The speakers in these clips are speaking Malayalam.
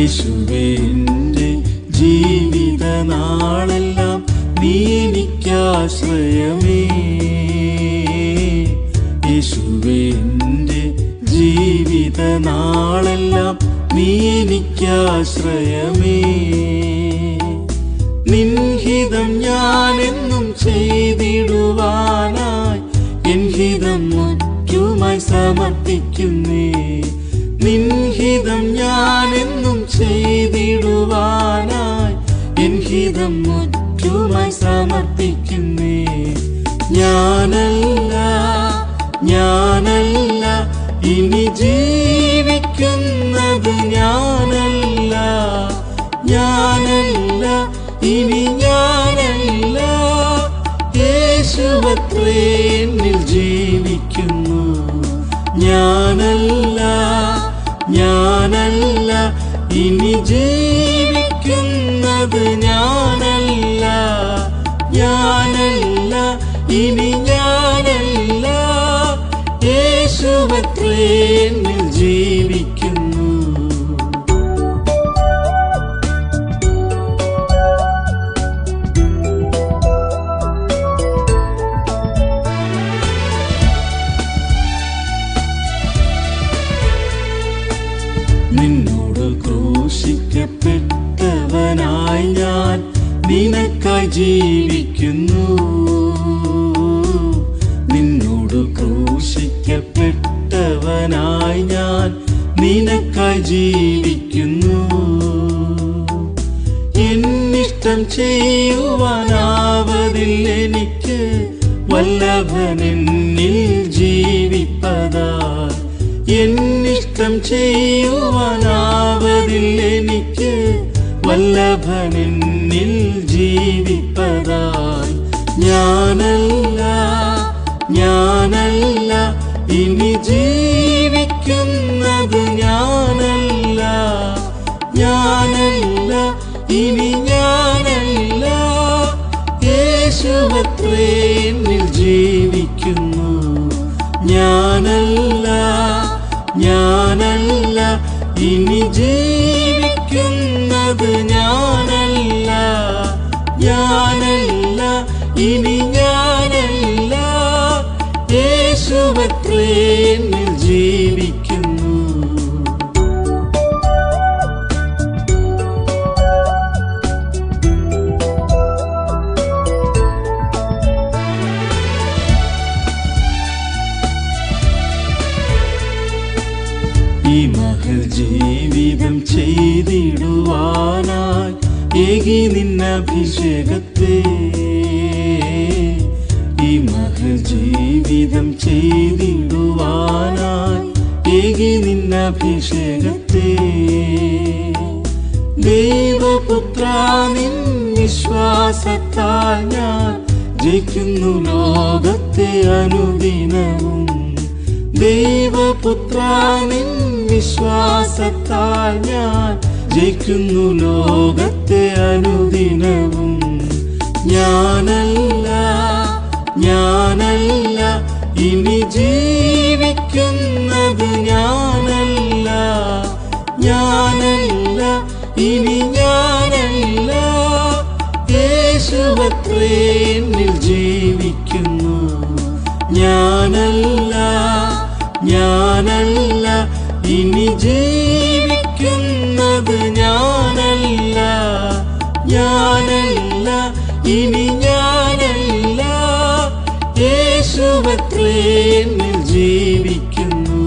യേശുവേ എൻ്റെ ജീവിത നാളെല്ലാം നീ എനിക്കാശ്രയമേ. യേശുവേ എൻ്റെ ജീവിത നാളെല്ലാം നീ എനിക്കാശ്രയമേ. നിൻഹിതം ഞാനെന്നും ചെയ്തിടുവാനായി എൻ ഹിതം മുറ്റുമായി സമർപ്പിക്കുന്നേ. നിൻഹിതം ഞാനെന്നും ചെയ്തിടുവാനായി എൻ ഹിതം മുറ്റുമായി സമർപ്പിക്കുന്നേ. ഞാനല്ല ഇനി ജീവിക്കുന്നത് ഞാനല്ല ഇനി ഞാനല്ല, യേശുവത്രേ എന്നിൽ ജീവിക്കുന്നു. ഞാനല്ല ഇനി ജീവിക്കുന്നത് ഞാനല്ല ഇനി ഞാനല്ല, യേശുവത്രേ എന്നിൽ ജീവിക്കുന്നു. നിന്നോട് ക്രൂശിക്കപ്പെട്ടവനായി ഞാൻ നിനക്കായി ജീവിക്കുന്നു. നിന്നോട് ക്രൂശിക്കപ്പെട്ടവനായി ഞാൻ നിനക്കായി ജീവിക്കുന്നു. എന്നിഷ്ടം ചെയ്യുവാനാവതിൽ എനിക്ക്, വല്ലഭനെന്നിൽ ജീവിപ്പതാൽ. എന്നിഷ്ടം ചെയ്യുവാനാവതിൽ എനിക്ക്, വല്ലഭനെന്നിൽ ജീവിപ്പതാൽ. ഞാനല്ല ഇനി ജീവിക്കുന്നത് ഞാനല്ല ഇനി ഞാനല്ല, യേശുവത്രേ എന്നിൽ ജീവിക്കുന്നു. ഞാനല്ല ഇനി ജീവിക്കുന്നത് ഞാനല്ല ഇനി ഞാനല്ല, യേശുവത്രേ എന്നിൽ ജീവിക്കുന്നു. ഈ മഹൽ ജീവിതം ചെയ്തിടുവാനായി ഏകി നിന്നഭിഷേകത്തെ. ഈ മഹൽ ജീവിതം ചെയ്തിടുവാനായി ഏകി നിന്നഭിഷേകത്തെ. ദൈവപുത്ര നിൻ വിശ്വാസത്താൽ ഞാൻ ജയിക്കുന്നു ലോകത്തെ അനുദിനവും. ദൈവപുത്ര നിൻ വിശ്വാസത്താൽ ഞാൻ ജയിക്കുന്നു ലോകത്തെ അനുദിനവും. ഞാനല്ല ഇനി ജീവിക്കുന്നത് ഞാനല്ല ഇനി ഞാനല്ല, യേശുവത്രേ എന്നിൽ ജീവിക്കുന്നു. ഞാനല്ല ഇനി ജീവിക്കുന്നത് ഞാനല്ല ഇനി ഞാനല്ല, യേശുവത്രേ എന്നിൽ ജീവിക്കുന്നു.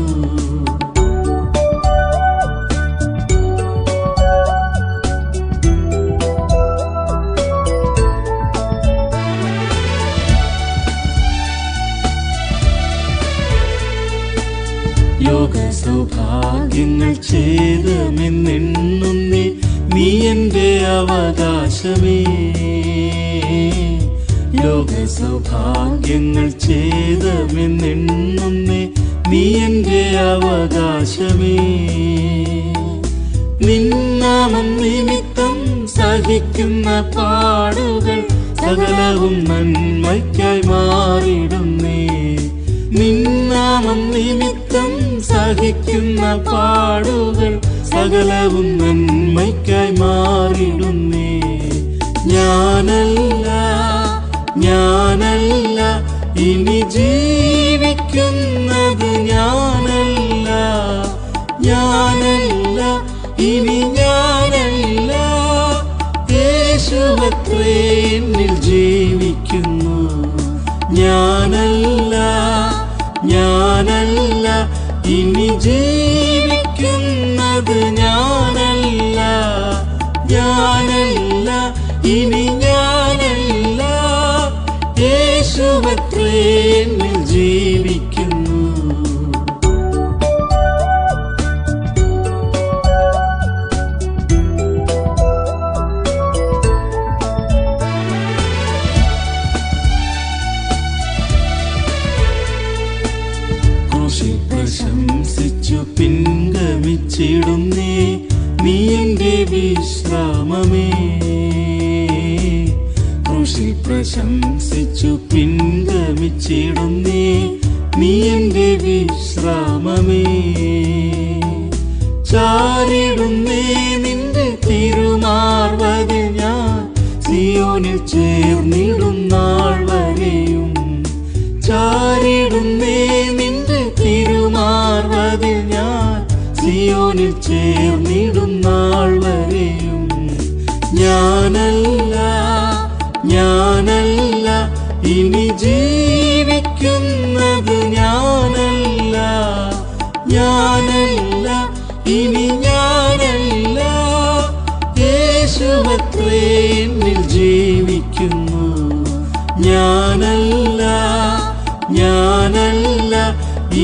യോഗ സൗഭാഗ്യങ്ങൾ ചെയ്തമെന്നെണ്ണുന്നേ നീ എൻ്റെ അവകാശമേ. യോഗ സൗഭാഗ്യങ്ങൾ ചെയ്തമെന്നെണ്ണുന്നേ നീ എൻ്റെ അവകാശമേ. നിന്നാമം നിമിത്തം സഹിക്കുന്ന പാടുകൾ സകലവും നന്മയ്ക്കായി മാറിടുന്നേ. നിന്നാമം നിമിത്തം സഹിക്കുന്ന പാടുകൾ സകലവും നന്മ നന്മയ്ക്കായി മാറിടുന്നേ. ഞാനല്ല ഞാനല്ല ഇനി ജീവിക്കുന്നത്, ഞാനല്ല ഞാനല്ല ഇനി ഞാനല്ല, യേശുവത്രേ എന്നിൽ ജീവിക്കുന്നു. ഞാനല്ല ഞാനല്ല ഇനി ജീവിക്കുന്നത്, ഞാനല്ല ഞാനല്ല ഇനി ഞാനല്ല, യേശുവത്രേ എന്നിൽ ജീവിക്കുന്നു. ക്രൂശിൽ പ്രശംസിച്ചു പിൻഗമിച്ചിടുന്നേ, നീ എന്റെ വിശ്രാമമേ. ക്രൂശിൽ പ്രശംസിച്ചു പിൻഗമിച്ചിടുന്നേ, നീ എന്റെ വിശ്രാമമേ. ചാരിടുന്നേ നിന്റെ തിരുമാർവതിൽ ഞാൻ, സിയോനിൽ ചേർന്നിടും നാൾ വരെയും. ചാരിടുന്നേ നിന്റെ തിരുമാർവതിൽ ഞാൻ, സിയോനിൽ ചേർന്നിടും നാൾ വരെയും. ഞാനല്ല ഞാനല്ല ഇനി ജീവിക്കുന്നത്, ഞാനല്ല ഞാനല്ല ഇനി ഞാനല്ല, യേശുവത്രേ എന്നിൽ ജീവിക്കുന്നു. ഞാനല്ല ഞാനല്ല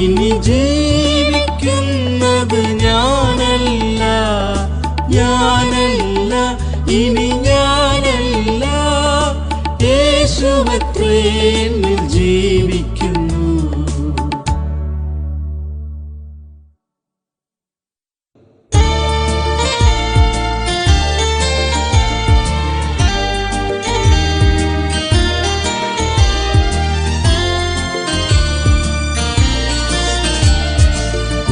ഇനി ജീവിക്കുന്നത്, ഞാനല്ല ഞാനല്ല ഇനി ഞാനല്ല, യേശുവത്രേ എന്നിൽ ജീവിക്കുന്നു.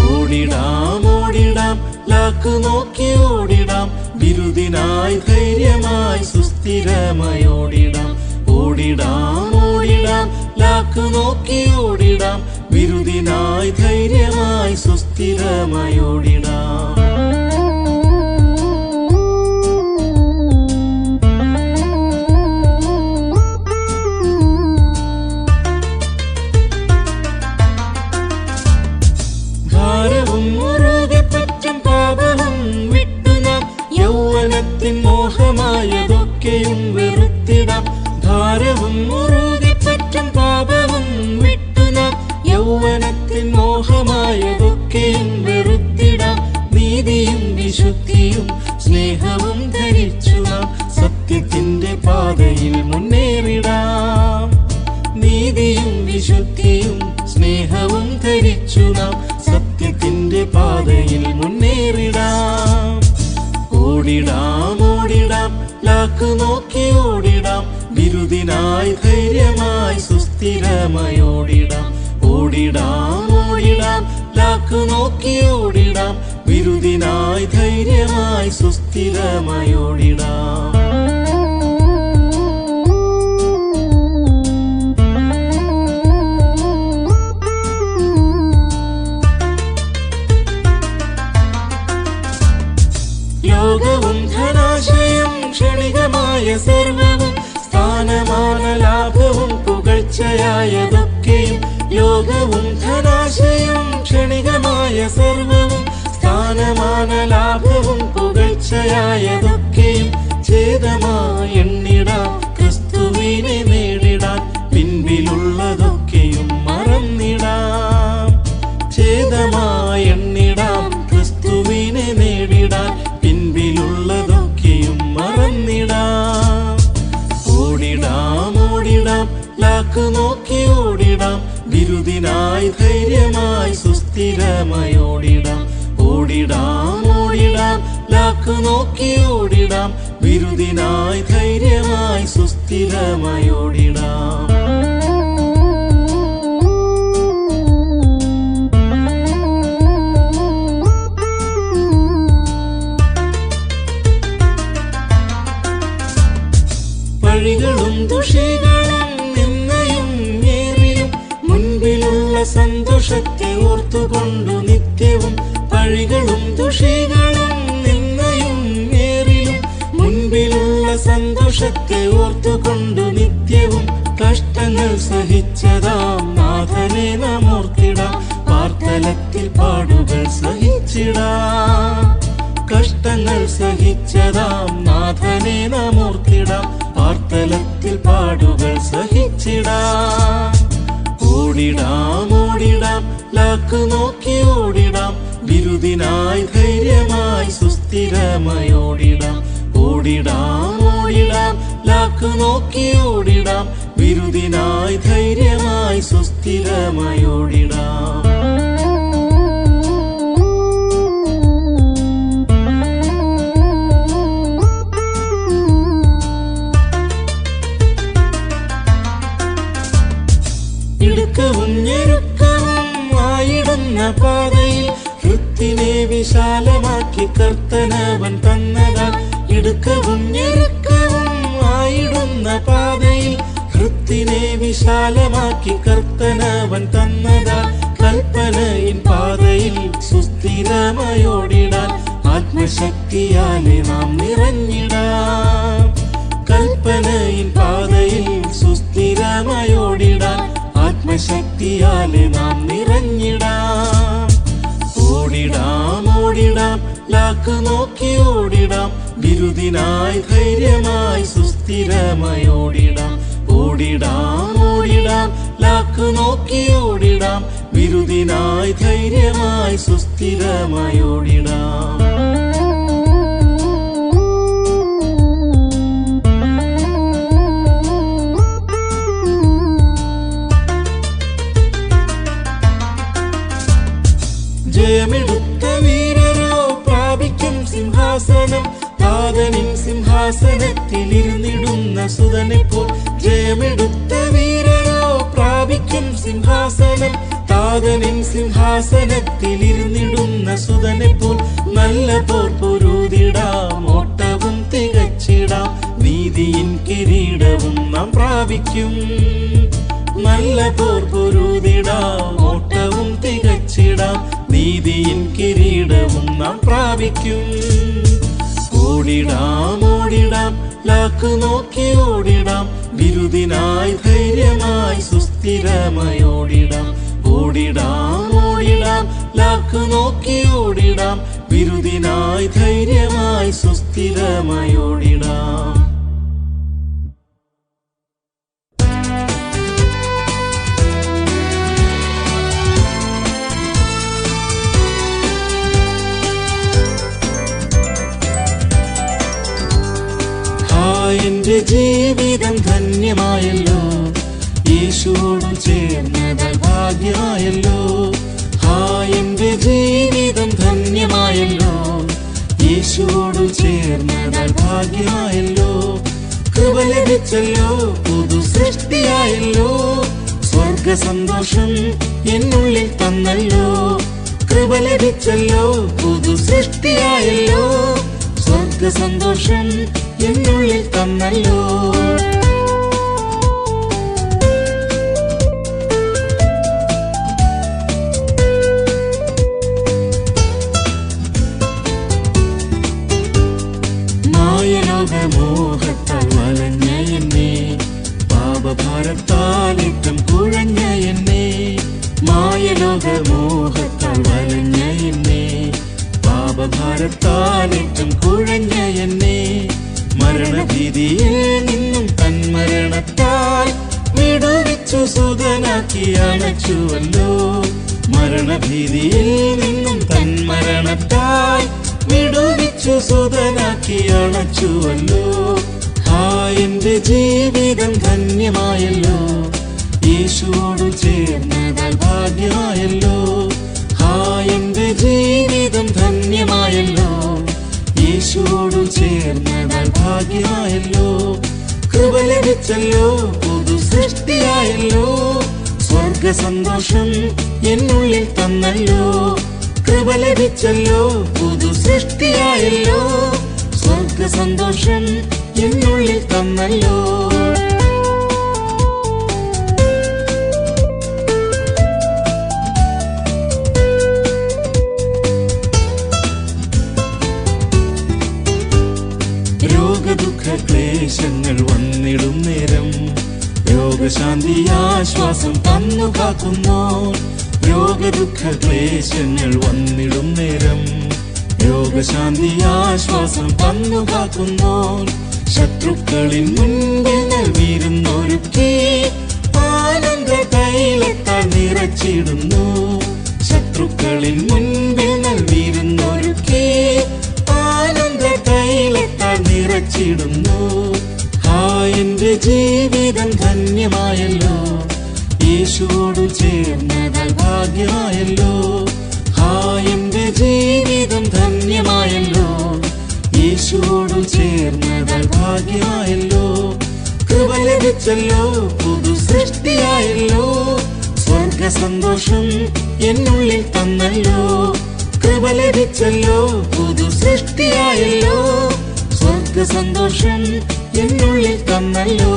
ഓടിടാം ഓടിടാം ലാക്ക് നോക്കി ഓടിടാം, ബിരുദിനായി ധൈര്യമായി സുസ്ഥിരമായി ഓടിടാം. ഓടിടാം ഓടിടാം ലാക്ക് നോക്കി ഓടിടാം, ബിരുദിനായി ധൈര്യമായി സുസ്ഥിരമായി ഓടിടാം. ഭാരവും മുറുകെ പറ്റും പാപവും വിട്ടു നാം, യൗവനത്തിൻ മോഹമായതൊക്കെയും വെറുത്തിടാം. ഭാരവും മുറുകെ പറ്റും പാപവും വിട്ടു നാം, യൗവനത്തിൻ മോഹമായതൊക്കെയും വെറുത്തിടാം. നീതിയും വിശുദ്ധിയും സ്നേഹവും ധരിച്ചു നാം, സത്യത്തിന്റെ പാതയിൽ മുന്നേറിടാം. നീതിയും വിശുദ്ധിയും സ്നേഹവും ധരിച്ചു നാം, സത്യത്തിന്റെ പാതയിൽ മുന്നേറിടാം. ഓടിടാം ഓടിടാം ലാക്ക് നോക്കി ഓടിടാം, ബിരുദിനായി ധൈര്യമായി സുസ്ഥിരമായി ഓടിടാം. ഓടിടാം ഓടിടാം ലാക്ക് നോക്കി ഓടിടാം, ബിരുദിനായി ധൈര്യമായി സുസ്ഥിരമായി ഓടിടാം. ലോകവും ധനാശയം ക്ഷണികമായ സർവവും, സ്ഥാനമാന ലാഭവും പുകഴ്ചയായതൊക്കെയും. ലോകവും ധനാശയം ക്ഷണികമായ സർവവും, സ്ഥാനമാന ലാഭവും പുകഴ്ചയായതൊക്കെയും. ഛേദമായി എണ്ണിടാം ക്രിസ്തുവിനെ നേടിടാൻ, പിൻപിലുള്ളതൊക്കെയും മറന്നിടാം. ഛേദമായി എണ്ണിടാം ക്രിസ്തുവിനെ നേടിടാൻ, പിൻപിലുള്ളതൊക്കെയും മറന്നിടാം. ഓടിടാം ഓടിടാം ലാക്ക് നോക്കി ഓടിടാം, ബിരുദിനായി ധൈര്യമായി സുസ്ഥിരമായി ഓടിടാം. ഓടിടാം ഓടിടാം ലാക്ക് നോക്കി ഓടിടാം, ബിരുദിനായി ധൈര്യമായി സുസ്ഥിരമായി ഓടിടാം. പഴികളും ദുഷികളും നിന്നയും ഏറിയും മുൻപിലുള്ള സന്തോഷത്തെ ഓർത്തുകൊണ്ടു നിത്യവും പഴികളും ദുഷികളും നിന്നയും ഏറിയും മുൻപിലുള്ള സന്തോഷത്തെ ഓർത്തുകൊണ്ടു നിത്യവും കഷ്ടങ്ങൾ സഹിച്ചതാം നാഥനെ നാം ഓർത്തിടാം പാർത്തലത്തിൽ പാടുകൾ സഹിച്ചിടാം കഷ്ടങ്ങൾ സഹിച്ചതാം നാഥനെ നാം ഓർത്തിടാം പാർത്തലത്തിൽ പാടുകൾ സഹിച്ചിടാം ഓടിടാം ഓടിടാം ലാക്ക് നോക്കി ഓടിടാം ബിരുദിനായി ധൈര്യമായി സുസ്ഥിരമായി ഓടിടാം ഓടിടാം ഓടിടാം ലാക്ക് നോക്കി ഓടിടാം ബിരുദിനായി ധൈര്യമായി സുസ്ഥിരമായി ഓടിടാം ഇടുക്കവും ഞെരുക്കവും ആയിടുന്ന പാതയിൽ ഹൃത്തിനെ വിശാലമാക്കി കർത്തനവൻ തന്നതാൽ ഇടുക്കവും ഞെരുക്കവും ആയിടുന്ന പാതയിൽ ഹൃത്തിനെ വിശാലമാക്കി കർത്തനവൻ തന്നതാൽ കൽപ്പനയിൻ പാതയിൽ സുസ്ഥിരമായോടിടാൻ ആത്മശക്തിയാലെ നാം നിറഞ്ഞിടാം കൽപ്പനയിൻ പാതയിൽ സുസ്ഥിരമായോടിടാൻ ആത്മശക്തിയാലെ നാം നിറഞ്ഞിടാം ഓടിടാം ഓടിടാം ലാക്ക് നോക്കി ഓടിടാം ബിരുദിനായി ധൈര്യമായി സുസ്ഥിരമായി ഓടിടാം ഓടിടാം ഓടിടാം ലാക്ക് നോക്കി ഓടിടാം ബിരുദിനായി ധൈര്യമായി സുസ്ഥിരമായി ഓടിടാം ജയമെടുത്ത വീരരോ പ്രാപിക്കും സിംഹാസനം താതനിൻ സിംഹാസനത്തിൽ ഇരുന്നിടുന്ന സുതനെ പോൽ ജയമെടുത്ത വീരരോ പ്രാപിക്കും സിംഹാസനം താതനിൻ സിംഹാസനത്തിൽ ഇരുന്നിടുന്ന സുതനെ പോൽ നല്ല പോർ പൊരുതിടാം ഓട്ടവും തികച്ചിടാം നീതിയിൻ കിരീടവും നാം പ്രാപിക്കും നല്ല പോർ പൊരുതിടാം ഓട്ടവും തികച്ചിടാം നീതിയിൻ കിരീടവും നാം പ്രാപിക്കും ഓടിടാം ഓടിടാം ലാക്ക് നോക്കി ഓടിടാം ബിരുദിനായി ധൈര്യമായി സുസ്ഥിരമായി ഓടിടാം ഓടിടാം ഓടിടാം ലാക്ക് നോക്കി ഓടിടാം ബിരുദിനായി ധൈര്യമായി സുസ്ഥിരമായി ഓടിടാം എന്റെ ജീവിതം ധന്യമായല്ലോ യേശുവോട് ചേർന്നതാൽ ഭാഗ്യമായല്ലോ എന്റെ ജീവിതം ധന്യമായല്ലോ യേശുവോട് ചേർന്നതാൽ ഭാഗ്യമായല്ലോ കൃപ ലഭിച്ചല്ലോ പുതു സൃഷ്ടിയായല്ലോ സ്വർഗ സന്തോഷം എന്നുള്ളിൽ തന്നല്ലോ കൃപ ലഭിച്ചല്ലോ പുതു സൃഷ്ടിയായല്ലോ സ്വർഗ സന്തോഷം എന്നുള്ളിൽ തന്നല്ലോ മായലോകമോഹത്താൽ വലഞ്ഞ എന്നെ പാപഭാരത്താൽ ഏറ്റം കുഴഞ്ഞ എന്നെ മായലോകമോഹത്താൽ വലഞ്ഞ എന്നെ പാപഭാരത്താൽ ഏറ്റം കുഴഞ്ഞ എന്നെ മരണഭീതിയിൽ നിന്നും തന്മരണത്താൽ വിടുവിച്ചു സുതനാക്കി അണച്ചുവല്ലോ മരണഭീതിയിൽ നിന്നും തന്മരണത്താൽ വിടുവിച്ചു സുതനാക്കി അണച്ചുവല്ലോ എന്റെ ജീവിതം ധന്യമായല്ലോ യേശുവോട് ചേർന്നതാൽ ഭാഗ്യമായല്ലോ എന്റെ ജീവിതം ധന്യമായല്ലോ യേശുവോട് ചേർന്നതാൽ ഭാഗ്യമായല്ലോ കൃപ ലഭിച്ചല്ലോ പുതു സൃഷ്ടിയായല്ലോ സ്വർഗ സന്തോഷം എന്നുള്ളിൽ തന്നല്ലോ കൃപ ലഭിച്ചല്ലോ പുതു സൃഷ്ടിയായല്ലോ സ്വർഗ സന്തോഷം എന്നുള്ളിൽ തന്നല്ലോ രോഗദുഃഖ ക്ലേശങ്ങൾ വന്നിടും നേരം രോഗശാന്തി ആശ്വാസം തന്നു കാക്കുന്നോ. രോഗദുഃഖ ക്ലേശങ്ങൾ വന്നിടും നേരം രോഗശാന്തി ആശ്വാസം തന്നു കാക്കുന്നോ. ശത്രുക്കളിൻ മുൻപിൽ നൽകിയിരുന്നൊരുക്കി ആനന്ദ തൈലത്താൽ നിറച്ചിടുന്നു. ശത്രുക്കളിൻ മുൻപിൽ നൽകിയിരുന്നൊരുക്കി ആനന്ദ തൈലത്താൽ നിറച്ചിടുന്നു. എന്റെ ജീവിതം ധന്യമായല്ലോ, യേശുവോട് ചേർന്നതാൽ ഭാഗ്യമായല്ലോ. എന്റെ ജീവിതം ധന്യമായല്ലോ, യേശുവോട് ചേർന്നതാൽ ഭാഗ്യമായല്ലോ. കൃപ ലഭിച്ചല്ലോ, പുതു സൃഷ്ടിയായല്ലോ. സ്വർഗ സന്തോഷം എന്നുള്ളിൽ തന്നല്ലോ. കൃപ ലഭിച്ചല്ലോ, പുതു സൃഷ്ടിയായല്ലോ. സ്വർഗ സന്തോഷം എന്നുള്ളിൽ തന്നല്ലോ.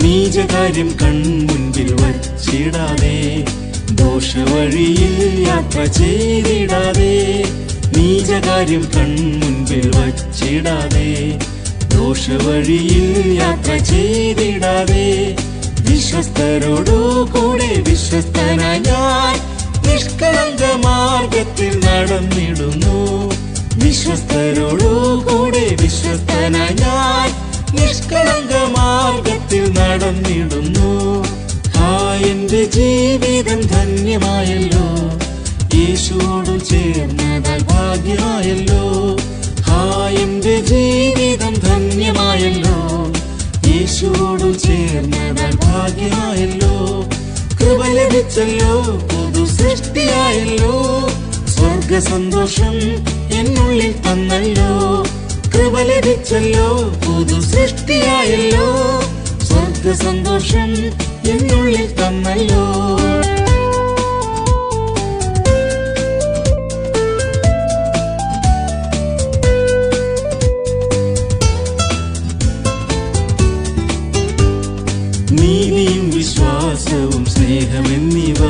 നീചകാര്യം കൺമുൻപിൽ വച്ചിടാതെ ദോഷവഴിയിൽ യാത്ര ചെയ്തിടാതെ. നീചകാര്യം കൺമുൻപിൽ വച്ചിടാതെ ദോഷവഴിയിൽ യാത്ര ചെയ്തിടാതെ. വിശ്വസ്തരോടു കൂടെ വിശ്വസ്തനായി ഞാൻ നിഷ്കളങ്ക മാർഗത്തിൽ നടന്നിടുന്നു. വിശ്വസ്തരോടു കൂടെ വിശ്വസ്തനായി ഞാൻ നിഷ്കളങ്ക മാർഗത്തിൽ നടന്നിടുന്നു. എന്റെ ജീവിതം ധന്യമായല്ലോ, യേശുവോട് ചേർന്നതാൽ ഭാഗ്യമായല്ലോ. എന്റെ ജീവിതം ധന്യമായല്ലോ, യേശുവോട് ചേർന്നതാൽ ഭാഗ്യമായല്ലോ. കൃപ ലഭിച്ചല്ലോ, പുതു സൃഷ്ടിയായല്ലോ. സ്വർഗ സന്തോഷം എന്നുള്ളിൽ തന്നല്ലോ. കൃപ ലഭിച്ചല്ലോ, പുതു സൃഷ്ടിയായല്ലോ. സ്വർഗ സന്തോഷം എന്നുള്ളിൽ തന്നല്ലോ. നീതിയും വിശ്വാസവും സ്നേഹമെന്നിവ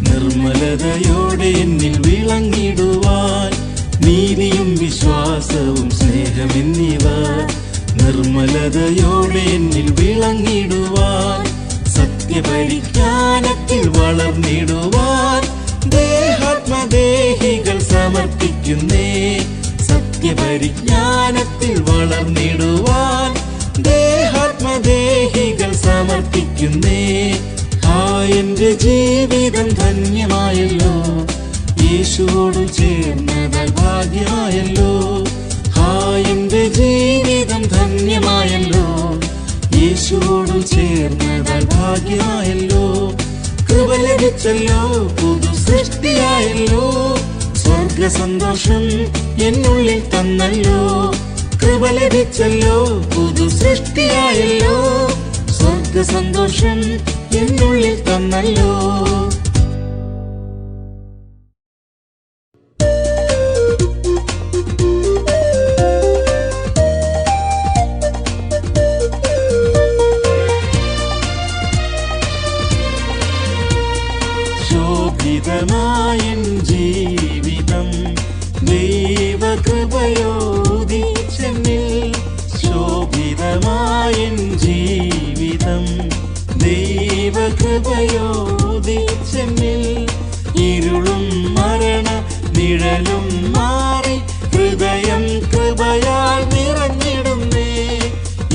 നിർമ്മലതയോടെ എന്നിൽ വിളങ്ങിടുവാൻ. നീതിയും വിശ്വാസവും സ്നേഹമെന്നിവ നിർമ്മലതയോടെ എന്നിൽ വിളങ്ങിടുവാൻ. സത്യപരിജ്ഞാനത്തിൽ വളർന്നിടുവാൻ ദേഹാത്മദേഹികൾ സമർപ്പിക്കുന്നേ. സത്യപരിജ്ഞാനത്തിൽ വളർന്നിടുവാൻ ദേഹാത്മദേഹികൾ സമർപ്പിക്കുന്നേ. എന്റെ ജീവിതം ധന്യമായല്ലോ, യേശുവോട് ചേർന്നതാൽ ഭാഗ്യമായല്ലോ. എന്റെ ജീവിതം ധന്യമായല്ലോ, യേശുവോട് ചേർന്നതാൽ ഭാഗ്യമായല്ലോ. കൃപ ലഭിച്ചല്ലോ, പുതു സൃഷ്ടിയായല്ലോ. സ്വർഗ സന്തോഷം എന്നുള്ളിൽ തന്നല്ലോ. കൃപ ലഭിച്ചല്ലോ, പുതു സൃഷ്ടിയായല്ലോ. സ്വർഗ സന്തോഷം എന്നുള്ളിൽ തന്നല്ലോ. ശോഭിതമായൻ ജീവിതം ദൈവകൃപയോദിച്ചെന്നിൽ. ശോഭിതമായൻ ജീവിതം ദൈവകൃപയോദിച്ചെന്നിൽ. ഇരുളും മരണ നിഴലും മാറി ഹൃദയം കൃപയാൽ നിറഞ്ഞിടുന്നേ.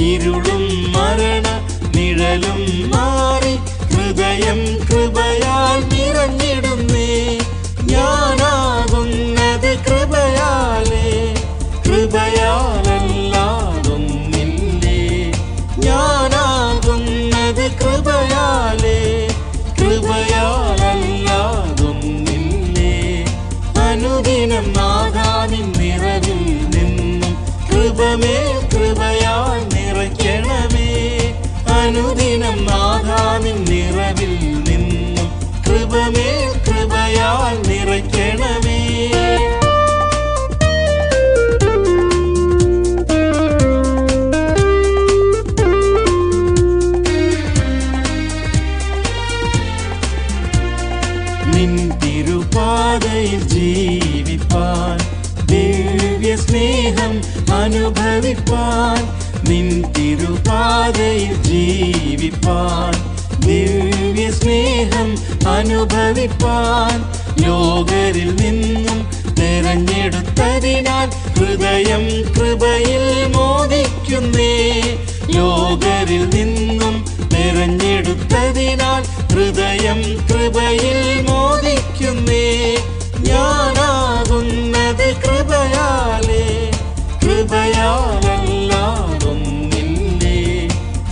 ഇരുളും മരണ നിഴലും മാറി ഹൃദയം കൃപയാൽ നിറഞ്ഞിടുന്നേ. ഞാനാകുന്നത് കൃപയാലേ, കൃപയാലല്ലാതൊന്നില്ലേ. ഞാനാകുന്നത് കൃപയാലേ, കൃപയാലല്ലാതൊന്നില്ലേ. അനുദിനം നാഥാനിൻ നിറവിൽ നിന്നും കൃപമേൽ കൃപയാൽ നിറയ്ക്കണമേ. അനുദിനം നാഥാനിൻ നിറവിൽ നിന്നും കൃപമേൽ കൃപയാൽ നിറയ്ക്കണമേ. ഭൂമിയിൽ ജീവിപ്പാൻ ദിവ്യ സ്നേഹം അനുഭവിപ്പാൻ ലോകരിൽ നിന്നും തെരഞ്ഞെടുത്തതിനാൽ ഹൃദയം കൃപയിൽ മോദിക്കുന്നേ. ലോകരിൽ നിന്നും തെരഞ്ഞെടുത്തതിനാൽ ഹൃദയം കൃപയിൽ മോദിക്കുന്നേ. ഞാനാകുന്നത് കൃപയാലേ, കൃപയാലല്ലാതൊന്നില്ലേ.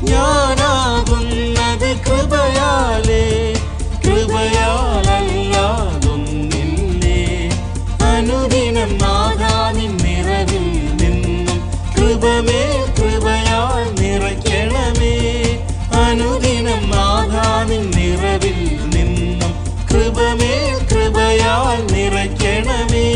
ഞാനാകുന്നത് കൃപയാലേ, കൃപയാലല്ലാതൊന്നില്ലേ. അനുദിനം നാഥാ നിൻ നിറവിൽ നിന്നും കൃപമേ കൃപയാൽ നിറയ്ക്കണമേ. അനുദിനം നാഥാ നിൻ നിറവിൽ നിന്നും കൃപമേ കൃപയാൽ നിറയ്ക്കണമേ.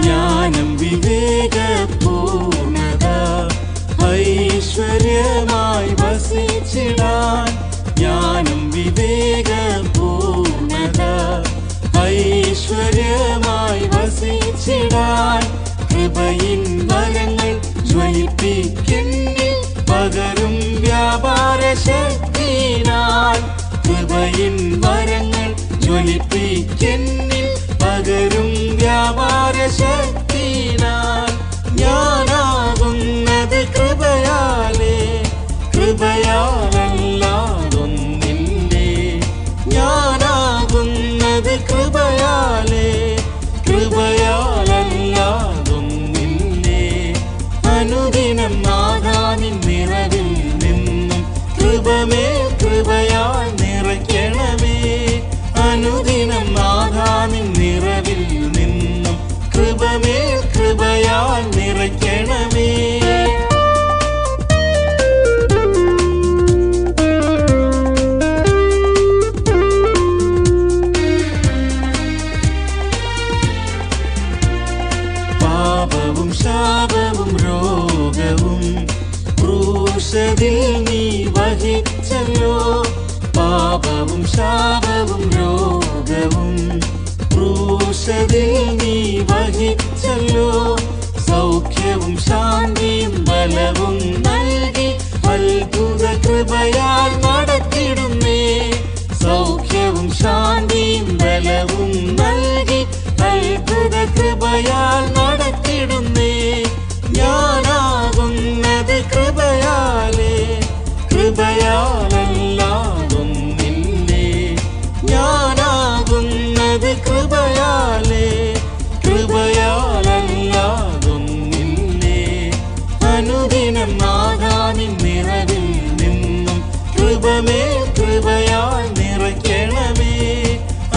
ജ്ഞാനം വിവേകപൂർണത ഐശ്വര്യമായി വസിച്ചിടാൻ. ജ്ഞാനം വിവേകപൂർണത ഐശ്വര്യമായി വസിച്ചിടാൻ. കൃപയിൻ വരങ്ങൾ ജ്വലിപ്പിക്കെന്നിൽ പകരും വ്യാപാര ശക്തിനാൽ. കൃപയിൻ വരങ്ങൾ ജ്വലിപ്പിക്കെന്നിൽ പകരും വ്യാപാര ശക്തിനാൽ. ഞാനാകുന്നത് കൃപയാലേ, കൃപയാലല്ലാതൊന്നില്ലേ. ഞാനാകുന്നത് കൃപയാലേ, കൃപയാലല്ലാതൊന്നില്ലേ. അനുദിനം നാഥാ നിൻ നിറവിൽ നിന്നും കൃപമേ കൃപയാൽ നിറയ്ക്കണമേ. അനുദിനം നാഥാ നിൻ നിറവിൽ നിന്നും കൃപമേ കൃപയാൽ നിറയ്ക്കണമേ. പാപവും ശാപവും രോഗവും ക്രൂശിൽ നീ വഹിച്ചല്ലോ. പാപവും ശാപവും രോഗവും ക്രൂശിൽ നീ വഹിച്ചല്ലോ. സൗഖ്യവും ശാന്തിയും ബലവും നൽകി അത്ഭുത കൃപയാൽ നടത്തിടുന്നേ. സൗഖ്യവും ശാന്തിയും ബലവും നൽകി അത്ഭുത കൃപയാൽ നടത്തിടുന്നേ. ഞാനാകുന്നത് കൃപയാലേ, കൃപയാലല്ലാതൊന്നില്ലേ. ഞാനാകുന്നത് കൃപയാലേ, കൃപയാലല്ലാതൊന്നില്ലേ. അനുദിനം നാഥാ നിൻ നിറവിൽ നിന്നും കൃപമേ കൃപയാൽ നിറയ്ക്കണമേ.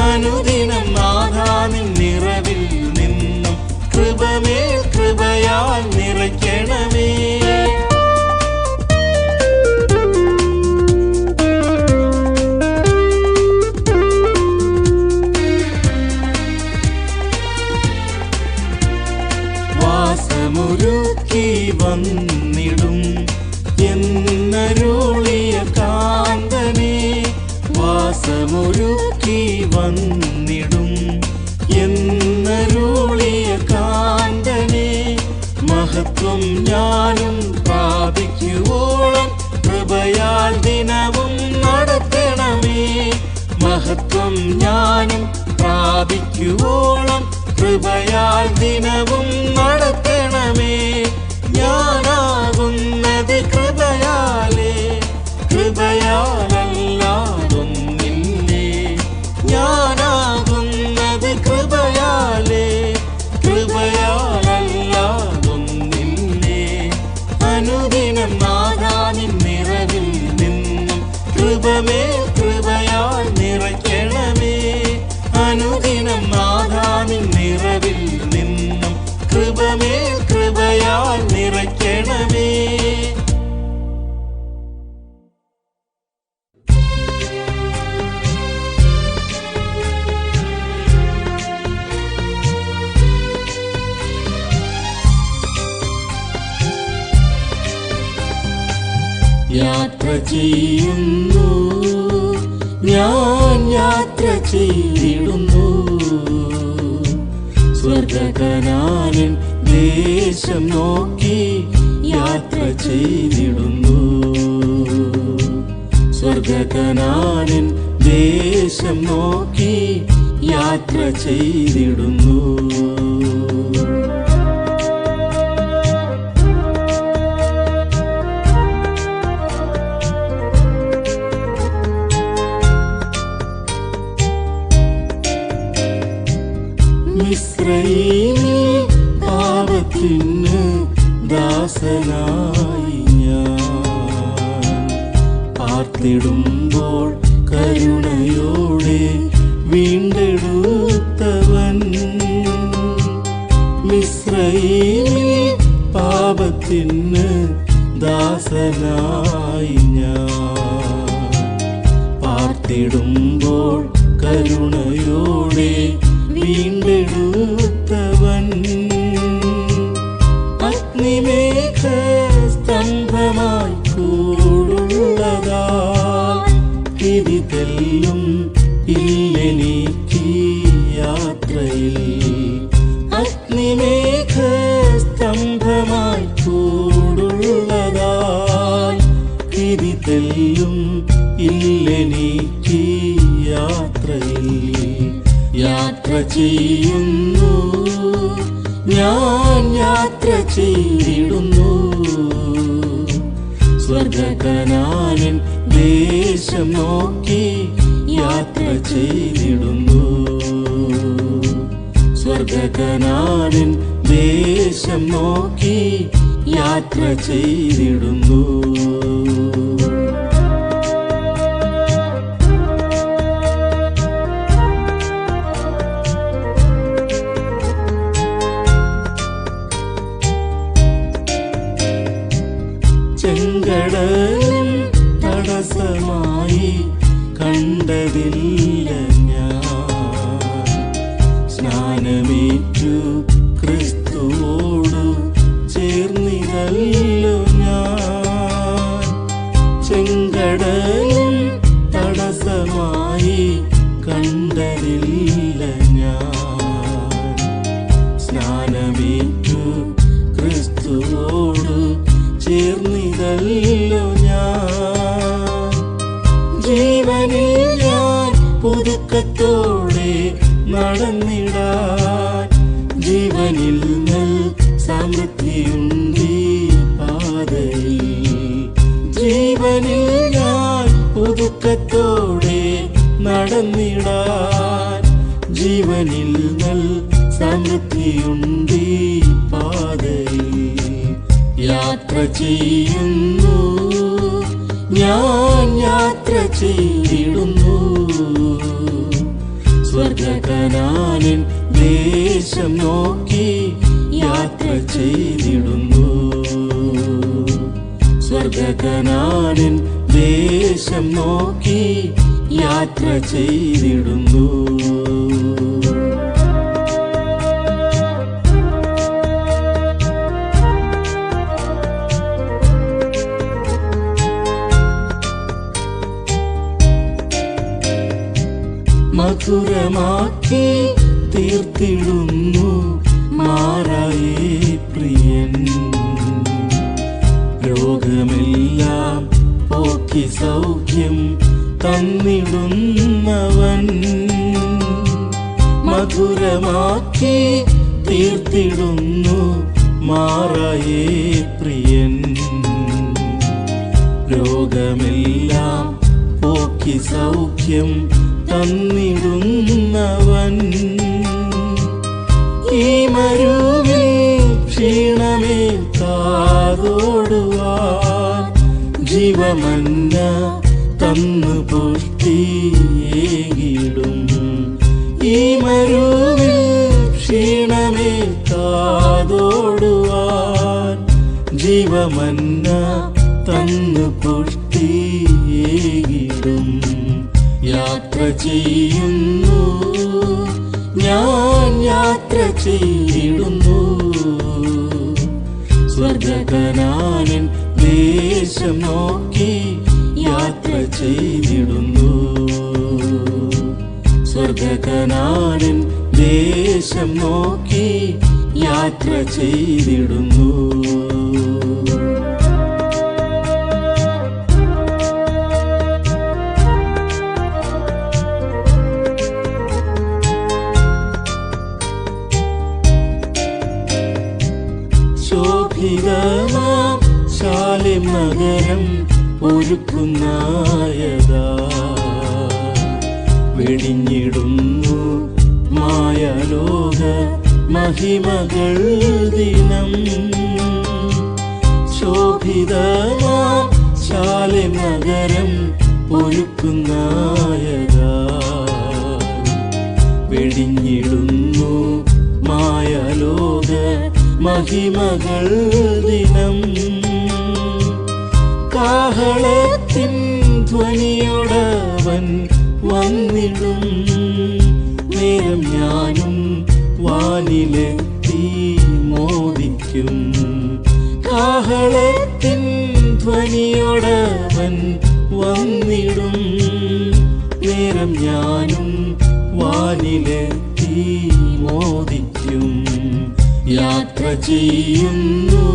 അനുദിനം നാഥാ നിൻ നിറവിൽ നിന്നും കൃപമേ കൃപയാൽ നിറയ്ക്കണമേ. വാസമൊരുക്കി വന്നിടും എന്നരുളിയ കാന്തനെ. വാസമൊരുക്കി വന്നിടും എന്നരുളിയ കാന്തനെ. മഹത്വം ഞാനും പ്രാപിക്കുവോളം കൃപയാൽ ദിനവും നടത്തണമേ. മഹത്വം ഞാനും പ്രാപിക്കുവോളം കൃപയാൽ ദിനവും നടത്തണമേ. ഞാനാകുന്നത് കൃപയാലേ, കൃപയാലല്ലാതൊന്നില്ലേ. ഞാനാകുന്നത് കൃപയാലേ, കൃപയാലല്ലാതൊന്നില്ലേ. അനുദിനം നാഥാ നിൻ നിറവിൽ നിന്നും കൃപമേ കൃപയാൽ നിറയ്ക്കണമേ. അനുദിനം നാഥാ നിൻ നിറവിൽ നിന്നും കൃപമേ കൃപയാൽ നിറയ്ക്കണമേ. യാത്ര ചെയ്യുന്നു ഞാൻ യാത്ര ചെയ്തിടുന്നു. സ്വർഗകനാനിൻ ദേശം നോക്കി യാത്ര ചെയ്തിടുന്നു. സ്വർഗകനാനിൻ ദേശം നോക്കി യാത്ര ചെയ്തിടുന്നു. മിസ്രയീമിൽ പാപത്തിന് ദാസനായി ഞാൻ പാർത്തിടുമ്പോൾ കരുണയോടെ വീണ്ടെടുത്തവൻ. മിസ്രയീമിൽ പാപത്തിന് ദാസനായി ഞാൻ പാർത്തിടുമ്പോൾ കരുണയോടെ വീണ്ടെടുത്തവൻ. അഗ്നിമേഘ സ്തംഭമായി കൂടുള്ളതാ വിധി തെല്ലും ഇല്ലെനിക്ക് യാത്രയിൽ. അഗ്നിമേഘ സ്തംഭമായി കൂടുള്ളതാ വിധി തെല്ലും ഇല്ലെനിക്ക് യാത്രയിൽ. യാത്ര ചെയ്യുന്നു ഞാൻ യാത്ര ചെയ്തിടുന്നു. സ്വർഗകനാനിൻ ദേശം നോക്കി യാത്ര ചെയ്തിടുന്നു. സ്വർഗകനാനിൻ ദേശം നോക്കി യാത്ര ചെയ്തിടുന്നു. ചെങ്കടലും തടസ്സമായി കണ്ടതില്ല ഞാൻ. സ്നാനമേറ്റു ക്രിസ്തുവോടു ചേർന്നിതല്ലോ ഞാൻ. ചെങ്കടലും തടസ്സമായി കണ്ടതില്ല ഞാൻ. സ്നാനമേറ്റു ക്രിസ്തുവോടു ചേർന്നിതല്ലോ ഞാൻ. ജീവനിൽ ഞാൻ പുതുക്കത്തോടെ നടന്നിടാൻ ജീവനിൽ നൽ സമൃദ്ധിയുണ്ടീ പാതയിൽ. ജീവനിൽ ഞാൻ പുതുക്കത്തോടെ നടന്നിടാൻ ജീവനിൽ നൽ സമൃദ്ധിയുണ്ടീ പാതയിൽ. യാത്ര ചെയ്യുന്നു ഞാൻ യാത്ര ചെയ്തിടുന്നു. സ്വർഗകനാനിൻ ദേശം നോക്കി യാത്ര ചെയ്തിടുന്നു. സ്വർഗകനാനിൻ ദേശം നോക്കി യാത്ര ചെയ്തിടുന്നു. മധുരമാക്കി തീർത്തിടുന്നു മാറായേ പ്രിയൻ. രോഗമെല്ലാം പോക്കി സൗഖ്യം തന്നിടുന്നവൻ. മധുരമാക്കി തീർത്തിടുന്നു മാറായേ പ്രിയൻ. രോഗമെല്ലാം പോക്കി സൗഖ്യം തന്നിടുന്നവൻ. ഈ മരുവിൽ ക്ഷീണമേൽക്കാതോടുവാൻ ജീവമന്ന തന്നു പുഷ്ടിയേകിടും. ഈ മരുവിൽ ക്ഷീണമേൽക്കാതോടുവാൻ ജീവമന്ന തന്നു പുഷ്ടിയേകിടും. യാത്ര ചെയ്യുന്നു ഞാൻ യാത്ര ചെയ്തിടുന്നു. സ്വർഗകനാനിൻ ദേശം നോക്കി യാത്ര ചെയ്തിടുന്നു. സ്വർഗകനാനൻ ദേശം നോക്കി യാത്ര ചെയ്തിടുന്നു. ശോഭിതമാം ശാലേം നഗരം ഒരുക്കുന്നതാ വെടിഞ്ഞിടുന്നു മായലോക മഹിമകൾ ദിനം. ശോഭിതമാം ശാലേം നഗരം ഒരുക്കുന്നതാ വെടിഞ്ഞിടുന്നു മായലോക മഹിമകൾ ദിനം. കാഹളത്തിൻ ധ്വനിയോടവൻ വന്നിടും നേരം ഞാനും വാനിലെത്തി മോദിക്കും. കാഹളത്തിൻ ധ്വനിയോടവൻ വന്നിടും നേരം ഞാനും വാനിലെത്തി മോദിക്കും. യാത്ര ചെയ്യുന്നു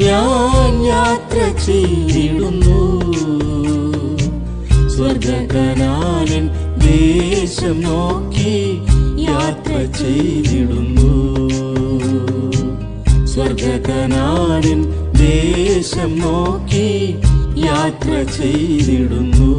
ഞാൻ യാത്ര ചെയ്തിടുന്നു. സ്വർഗകനാനൻ ദേശം നോക്കി യാത്ര ചെയ്തിടുന്നു. സ്വർഗകനാനൻ ദേശം നോക്കി യാത്ര ചെയ്തിടുന്നു.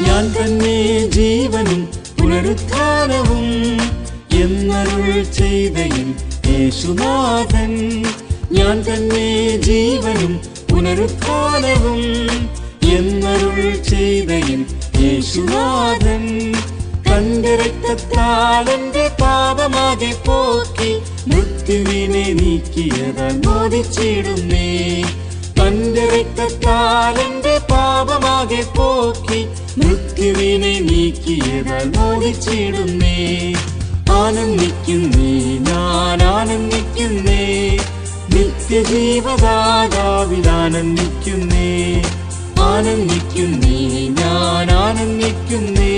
ഞാൻ തന്നെ ജീവനും പുനരുത്ഥാനവും എന്നരുൾ ചെയ്തയും യേശുനാഥൻ. ഞാൻ തന്നെ ജീവനും പുനരുത്ഥാനവും എന്നരുൾ ചെയ്തയും യേശുനാഥൻ. തന്റെ രക്തത്താൽ എന്റെ പാപമാകെ പോക്കി മൃത്യുവിനെ നീക്കിയതാൽ മോദിച്ചിടുന്നേ. തന്റെ രക്തത്താൽ എന്റെ പാപമാകെ പോക്കി മൃത്യുവിനെ നീക്കിയതാൽ മോദിച്ചിടുന്നേ. ആനന്ദിക്കുന്നേ ഞാൻ ആനന്ദിക്കുന്നേ, നിത്യജീവദാതാവിൽ ആനന്ദിക്കുന്നേ. ആനന്ദിക്കുന്നേ ഞാൻ ആനന്ദിക്കുന്നേ,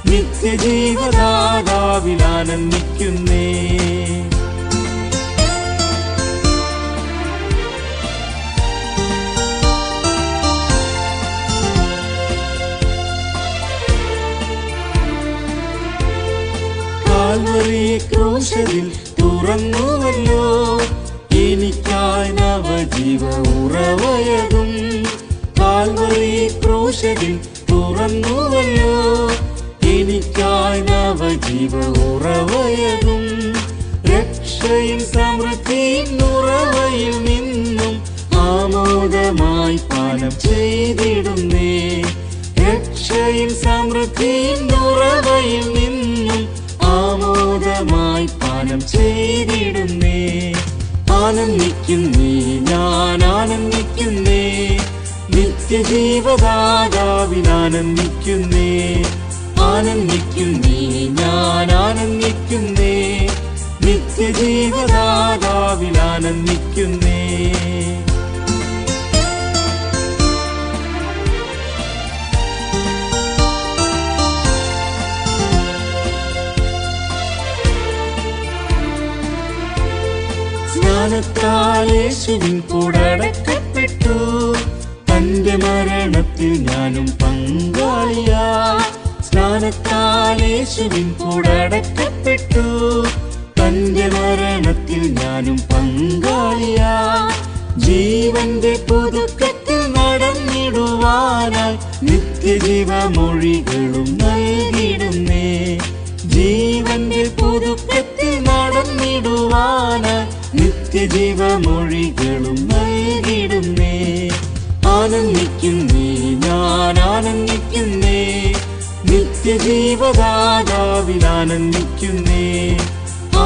നിത്യജീവദാതാവിൽ ആനന്ദിക്കുന്നേ. കാൽവരി ക്രൂശിൽ തുറന്നുവല്ലോ എനിക്കായി നവജീവ ഉറവയതും. കാൽവരി ക്രൂശിൽ തുറന്നുവല്ലോ എനിക്കായി നവജീവ ഉറവയതും. രക്ഷയിൽ സമൃദ്ധിയിൽ ഉറവയിൽ നിന്നും ആമോദമായി പാനം ചെയ്തിടുന്നേ. രക്ഷയിൽ സമൃദ്ധിയിൽ ഉറവയിൽ നിന്നും ആമോദമായി പാനം ചെയ്തിടുന്നേ. ആനന്ദിക്കുന്നേ ഞാൻ ആനന്ദിക്കുന്നേ, നിത്യജീവദാതാവിൽ ആനന്ദിക്കുന്നേ. ആനന്ദിക്കുന്നേ ഞാൻ ആനന്ദിക്കുന്നേ, നിത്യജീവദാതാവിൽ ആനന്ദിക്കുന്നേ. സ്നാനത്താൽ യേശുവിൻ കൂടടക്കപ്പെട്ടു, തന്റെ മരണത്തിൽ ഞാനും പങ്കാളിയാ. സ്നാനത്താൽ യേശുവിൻ കൂടടക്കപ്പെട്ടു, തന്റെ മരണത്തിൽ ഞാനും പങ്കാളിയാ. ജീവന്റെ പുതുക്കത്തിൽ നടന്നിടുവാനായി നിത്യജീവമൊഴികളും നൽകിടുന്നേ. ജീവന്റെ പുതുക്കത്തിൽ നടന്നിടുവാനായി നിത്യജീവമൊഴികളും നൽകിടുന്നേ. ആനന്ദിക്കുന്നേ ഞാൻ ആനന്ദിക്കുന്നേ, നിത്യജീവദാതാവിൽ ആനന്ദിക്കുന്നേ.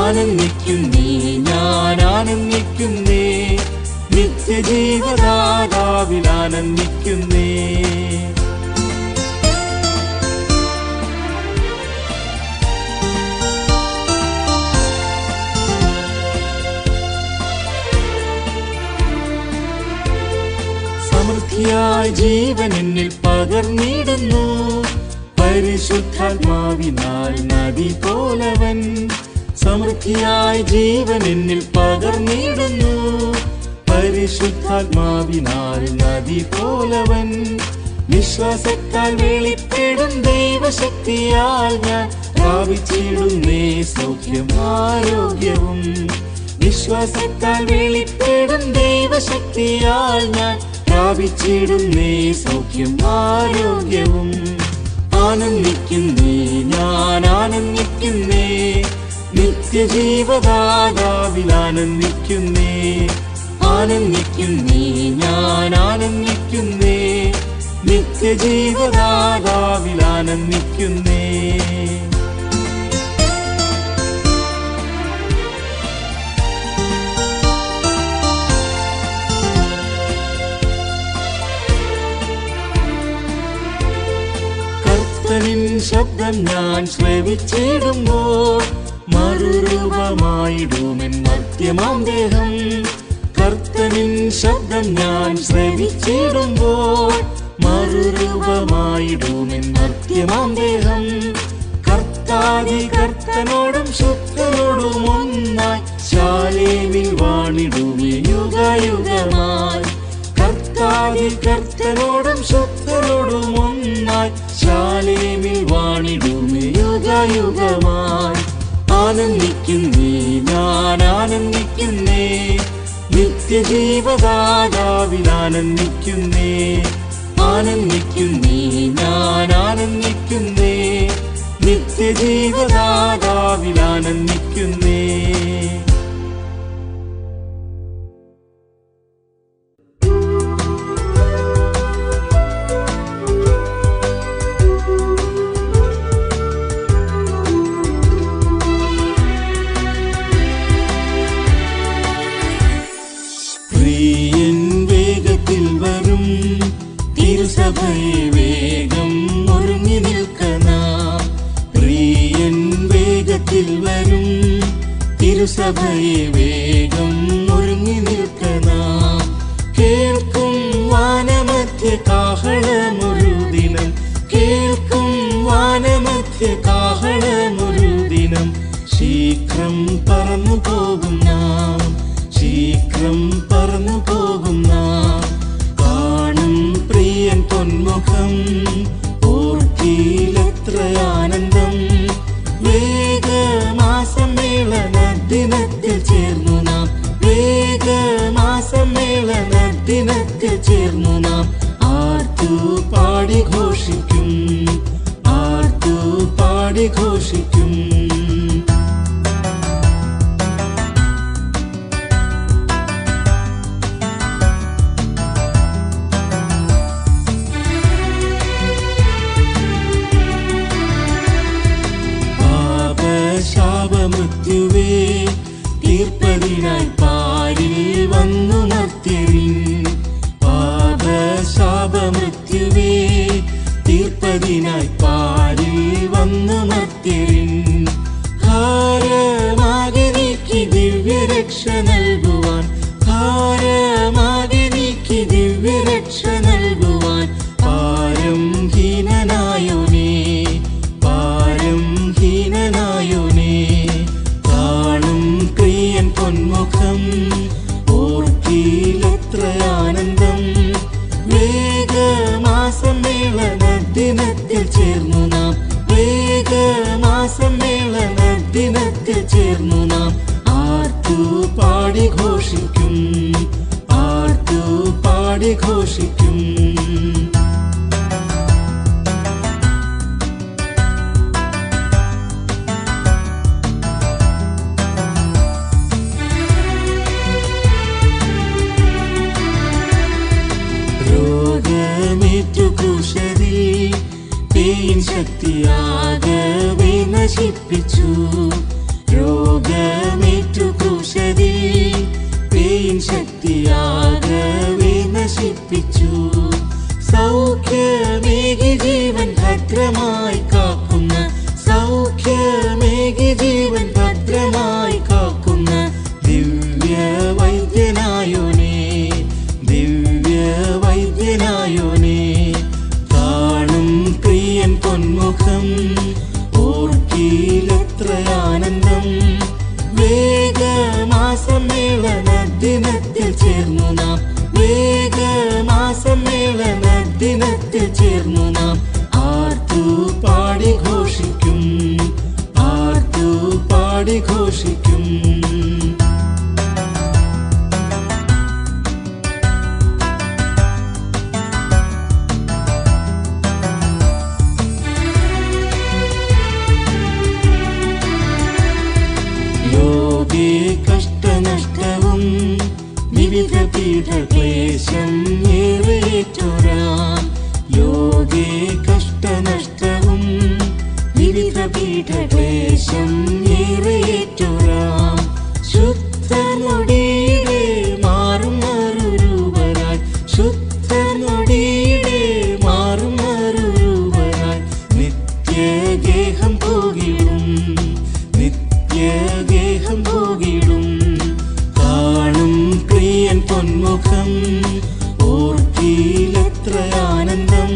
ആനന്ദിക്കുന്നേ ഞാൻ ആനന്ദിക്കുന്നേ, നിത്യജീവദാതാവിൽ ആനന്ദിക്കുന്നേ. ജീവൻ എന്നിൽ പകർന്നിടുന്നു. പരിശുദ്ധാത്മാവിനാൽ നദി പോലവൻ സമൃദ്ധിയായി ജീവൻ എന്നിൽ പകർന്നിടുന്നു. പരിശുദ്ധാത്മാവിനാൽ നദി പോലവൻ വിശ്വാസത്താൽ വെളിപ്പെടും ദൈവശക്തിയാൽ ഞാൻ പ്രാപിച്ചിടുന്നേ സൗഖ്യം ആരോഗ്യവും. വിശ്വാസത്താൽ വെളിപ്പെടും ദൈവശക്തിയാൽ ഞാൻ പ്രാപിച്ചിടുന്നേ സൗഖ്യം ആരോഗ്യവും. ആനന്ദിക്കുന്നേ ഞാൻ ആനന്ദിക്കുന്നേ, നിത്യജീവദാതാവിൽ ആനന്ദിക്കുന്നേ. ആനന്ദിക്കുന്നേ ഞാൻ ആനന്ദിക്കുന്നേ, നിത്യജീവദാതാവിൽ ആനന്ദിക്കുന്നേ. കർത്തനിൻ ശബ്ദം ഞാൻ ശ്രവിച്ചിടുമ്പോൾ മറുരൂപമായിടുമെൻ മർത്യമാം ദേഹം. കർത്തനിൻ ശബ്ദം ഞാൻ ശ്രവിച്ചിടുമ്പോൾ മറുരൂപമായിടുമെൻ മർത്യമാം ദേഹം. കർത്താദി കർത്തനോടും ശുദ്ധനോടും ഒന്നായി ശാലേമിൽ വാണിടുമേ യുഗയുഗമായി. കർത്താദി കർത്തനോടും ശുദ്ധനോടും ഒന്നായി ശാലേമിൽ വാണിടുമേ യുഗയുഗമായി. ആനന്ദിക്കുന്നേ ഞാൻ ആനന്ദിക്കുന്നേ, നിത്യജീവദാതാവിൽ ആനന്ദിക്കുന്നേ. ആനന്ദിക്കുന്നേ ഞാൻ ആനന്ദിക്കുന്നേ, നിത്യജീവദാതാവിൽ ആനന്ദിക്കുന്നേ. തിരുസഭയെ വേഗം ഒരുങ്ങി നിൽക്കണം. പ്രിയൻ വേഗത്തിൽ വരും, തിരുസഭയെ വേഗം ഒരുങ്ങി നിൽക്കണം. കേൾക്കും വാനമധ്യ കാഹളമൊരു ദിനം, കേൾക്കും വാനമധ്യ കാഹളമൊരു ദിനം. ശീഘ്രം പറന്നു പോകും നാം, ശീഘ്രം പറന്നു പോകും നാം. പ്രിയൻ പൊന്മുഖം ഓർക്കിലെത്രയാനന്ദം. വേഗമാസമ്മേളന ദിനത്തിൽ ചേർന്നു നാം, വേഗമാസമ്മേളന ദിനത്തിൽ ചേർന്നു നാം. ആർത്തു പാടി ഘോഷിക്കും, ആർത്തു പാടി ഘോഷിക്കും. ശാപമൃത്യുവേ തീർപ്പതിനായി പാരിൽ വന്നു മർത്യരിൻ. പാപശാപമൃത്യുവേ തീർപ്പതിനായി പാരിൽ വന്നു മർത്യരിൻ. ഭാരമാകെ നീക്കി ദിവ്യരക്ഷ നൽകുവാൻ, ഭാരമാകെ നീക്കി ദിവ്യരക്ഷ നൽകുവാൻ. പാരം ഹീനനായോനേ, പാരം ഹീനനായോനേ. കാണും പ്രിയൻ പൊന്മുഖം ഓർക്കിലെത്രയാനന്ദം. വേഗമാസമ്മേളന ദിനത്തിൽ ചേർന്നു നാം, വേഗമാസമ്മേളന ദിനത്തിൽ ചേർന്നു നാം. ആർത്തു പാടി ഘോഷിക്കും, ആർത്തു പാടി ഘോഷിക്കും. രോഗമേറ്റു ക്രൂശിൽ പേയിൻ ശക്തിയാകവെ നശിപ്പിച്ചു. രോഗമേറ്റു ക്രൂശിൽ പേയിൻ ശക്തിയാകവെ നശിപ്പിച്ചു. സൗഖ്യമേകി ജീവൻ ഭദ്രമായി കാക്കുന്ന, സൗഖ്യമേകി ജീവൻ ഭദ്രമായി കാക്കുന്ന ദിവ്യ വൈദ്യനായോനേ, ദിവ്യ വൈദ്യനായോനേ. മോഹം ഓർക്കിയിലെത്രയാനന്ദം. വേഗമാസമ്മേളന ദിനത്തിൽ ചേർന്നു നാം, വേഗമാസമ്മേളന ദിനത്തിൽ ചേർന്നു നാം. ആർത്തു പാടി ഘോഷിക്കും, ആർത്തു പാടി ഘോഷിക്കും. ലോകേ കഷ്ടനഷ്ടവും വിവിധ പീഠക്ലേശം ഏറേറ്റൊരാം. ലോകേ കഷ്ടനഷ്ടവും വിവിധ പീഠക്ലേശം ഏറേറ്റൊരാം. ശുദ്ധനൊടിയുടെ മാറും മറുരൂപരായി, ശുദ്ധനൊടിയുടെ മാറും മറുരൂപരായി. നിത്യഗേഹം പോകിടും, നിത്യഗേഹം പോകിടും. കാണും പ്രിയൻ പൊന്മുഖം ഓർക്കിയിലെത്രയാനന്ദം.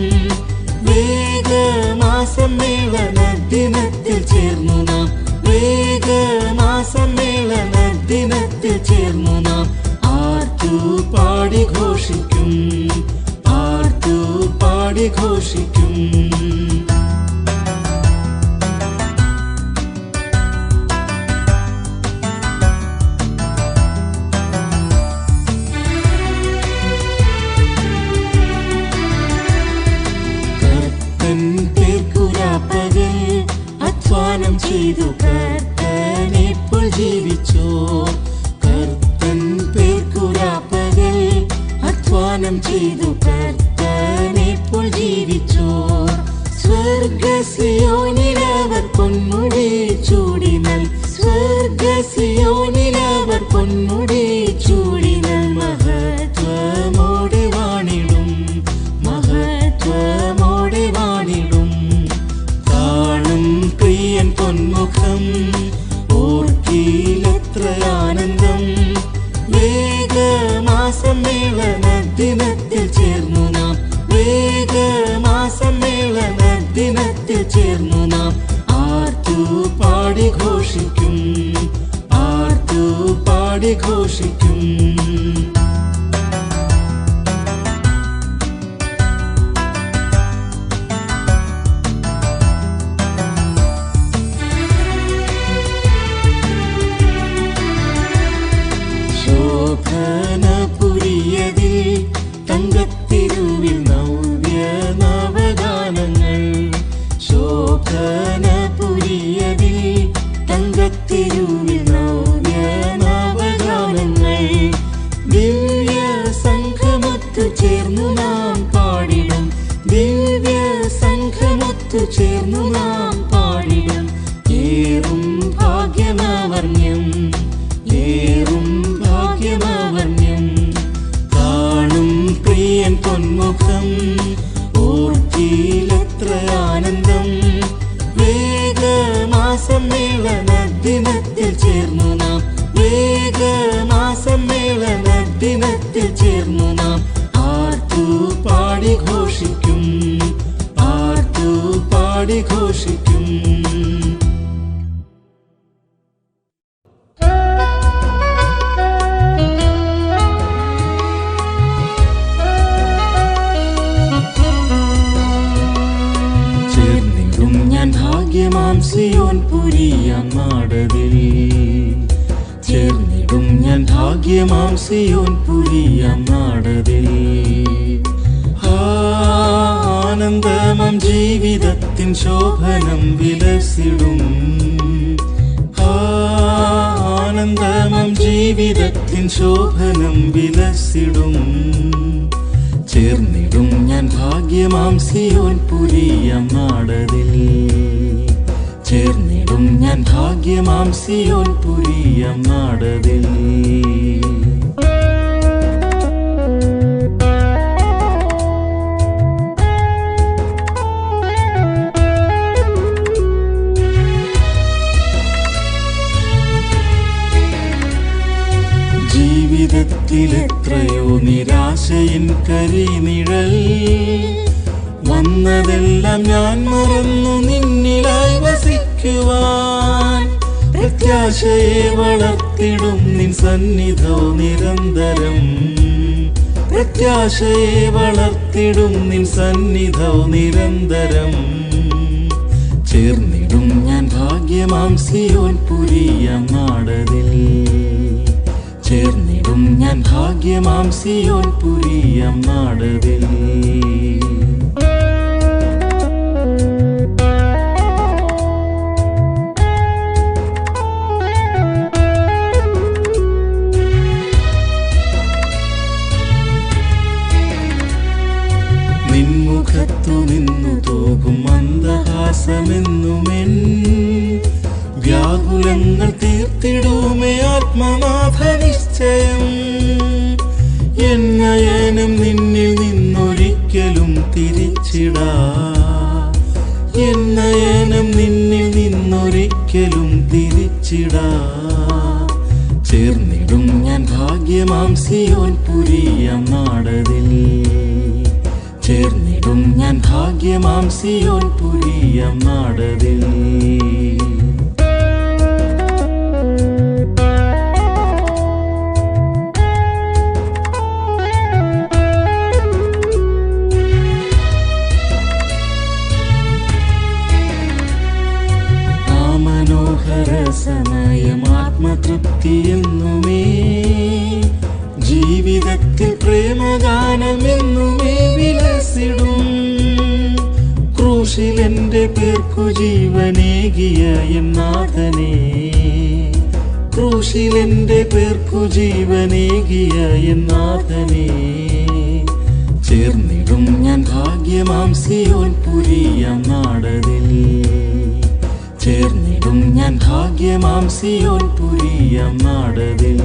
വേഗമാസമ്മേളന ദിനത്തിൽ ചേർന്നു നാം, വേഗമാസമ്മേളന ദിനത്തിൽ ചേർന്നു നാം. ആർത്തു പാടി ഘോഷിക്കും, ആർത്തു പാടി ഘോഷിക്കും. അധ്വാനം ചെയ്തു കർത്തനെപ്പോൾ ജീവിച്ചോ, കർത്തൻ പേർക്കുരാപ്പകൽ അധ്വാനം ചെയ്തു കർത്തനെപ്പോൾ ജീവിച്ചോ. സ്വർഗസിയോനിലവർ പൊന്മുടി ചൂടിനൽ, സ്വർഗസിയോനിലവർ പൊന്മുടി ചൂടിനൽ. മഹത്വമോടെ വാണിടും, മഹത്വമോടെ വാണിടും. കാണും പ്രിയൻ പൊന്മുഖം ഓർക്കിയിലെത്രയാനന്ദം. വേഗമാസമ്മേളന ദിനത്തിൽ ചേർന്നു നാം, വേഗമാസമ്മേളന ദിനത്തിൽ ചേർന്നു നാം. ആർത്തു പാടി ഘോഷിക്കും, ആർത്തു പാടി ഘോഷിക്കും. ശോഭനപുരിയതിൽ തങ്കത്തിരുവിൽ നവ്യ നവഗാനങ്ങൾ, ശോഭനപുരിയതിൽ തങ്കത്തിരുവിൽ നവ്യ നവഗാനങ്ങൾ. ദിവ്യ സംഘമൊത്തു ചേർന്നു നാം പാടിടും, ദിവ്യ സംഘമൊത്തു ചേർന്നു നാം പാടിടും. ഏറും ഭാഗ്യമവർണ്യം, ഏറും ഭാഗ്യമവർണ്യം. കാണും പ്രിയൻ പൊന്മുഖം ഓർക്കിയിലെത്രയാനന്ദം. വേഗമാസമ്മേളന ദിനത്തിൽ ചേർന്നു നാം, വേഗമാസമ്മേളന ദിനത്തിൽ ചേർന്നു നാം. ആർത്തു പാടി ഘോഷിക്കും, ആർത്തു പാടി ഘോഷിക്കും. സിയോൻ പുരിയാം നാടതിൽ ചേർന്നിടും ഞാൻ, ഭാഗ്യമാം സിയോൻ പുരിയാം നാടതിൽ. ആനന്ദമാം ജീവിതത്തിൻ ശോഭനം വിലസിടും, ആനന്ദമാം ജീവിതത്തിൻ ശോഭനം വിലസിടും. ചേർന്നിടും ഞാൻ ഭാഗ്യമാം സിയോൻ പുരിയാം നാടതിൽ, ചേർന്നിടും ഞാൻ ഭാഗ്യമാം സിയോൻ പുരിയാം നാടതിൽ. ജീവിതത്തിലെത്രയോ നിരാശയിൻ കരിനിഴൽ വന്നതെല്ലാം ഞാൻ മറന്നു നിന്നിലായി വസിക്കുവാൻ. പ്രത്യാശയെ വളർത്തിടും നിൻ സന്നിധോ നിരന്തരം. പ്രത്യാശയെ വളർത്തിടും നിൻ സന്നിധോ നിരന്തരം. ചേർന്നിടും ഞാൻ ഭാഗ്യമാം സിയോൻ പുരിയാം നാടതിൽ. ചേർന്നിടും ഞാൻ ഭാഗ്യമാം സിയോൻ പുരിയാം നാടതിൽ. നിൻമുഖത്തു നിന്നു തോകും മന്ദഹാസമെന്നുമെൻ വ്യാകുലങ്ങൾ തീർത്തിടുമേ ആത്മനാഥ നിശ്ചയം. എൻ നയനം നിന്നിൽ നിന്നൊരിക്കലും തിരിച്ചിടാ. എൻ നയനം നിന്നിൽ നിന്നൊരിക്കലും തിരിച്ചിടാ. ചേർന്നിടും ഞാൻ ഭാഗ്യമാം സിയോൻ പുരിയാം നാടതിൽ. ചേർന്നിടും ഞാൻ ഭാഗ്യമാം സിയോൻ പുരിയാം നാടതിൽ. ആമനോഹര സമയം ആത്മതൃപ്തിയെന്നുമേ. ജീവിതത്തിൽ പ്രേമഗാനമെന്നുമേ വിലസിടും. ക്രൂശിൽ എന്റെ പേർക്കു ജീവനേകിയ എൻ നാഥനേ. ക്രൂശിൽ എന്റെ പേർക്കു ജീവനേകിയ എൻ നാഥനേ. ചേർന്നിടും ഞാൻ ഭാഗ്യമാം സിയോൻ പുരിയാം നാടതിൽ. ചേർന്നിടും ഞാൻ ഭാഗ്യമാം സിയോൻ പുരിയാം നാടതിൽ.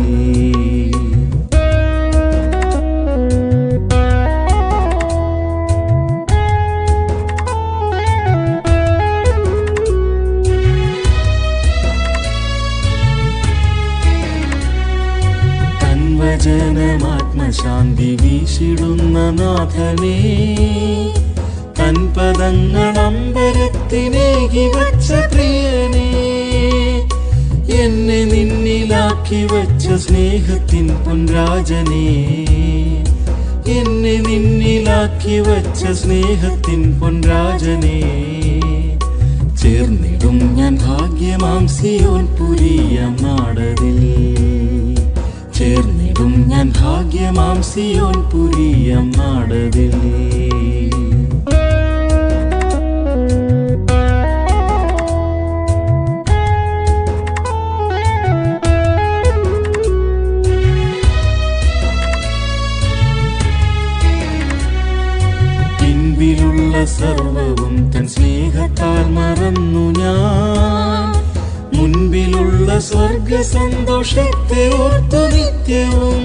ജനമാത്മശാന്തി വീശിടുന്ന നാഥനേ. തൻ പദങ്ങൾ അമ്പരത്തിനേകി വച്ച പ്രിയനേ. എന്നെ നിന്നിലാക്കി വച്ച സ്നേഹത്തിൻ പൊൻരാജനേ. എന്നെ നിന്നിലാക്കി വച്ച സ്നേഹത്തിൻ പൊൻരാജനേ. ചേർന്നിടും ഞാൻ ഭാഗ്യമാം സിയോൻ പുരിയാം നാടതിൽ. ചേർന്നിടും ഞാൻ ഭാഗ്യമാം സിയോൻ പുരിയാം നാടതിൽ. പിൻപിലുള്ള സർവവും തൻ സ്നേഹത്താൽ മറന്നു ഞാൻ. മുൻപിലുള്ള സ്വർഗ സന്തോഷത്തെ ഓർത്തു നിത്യവും.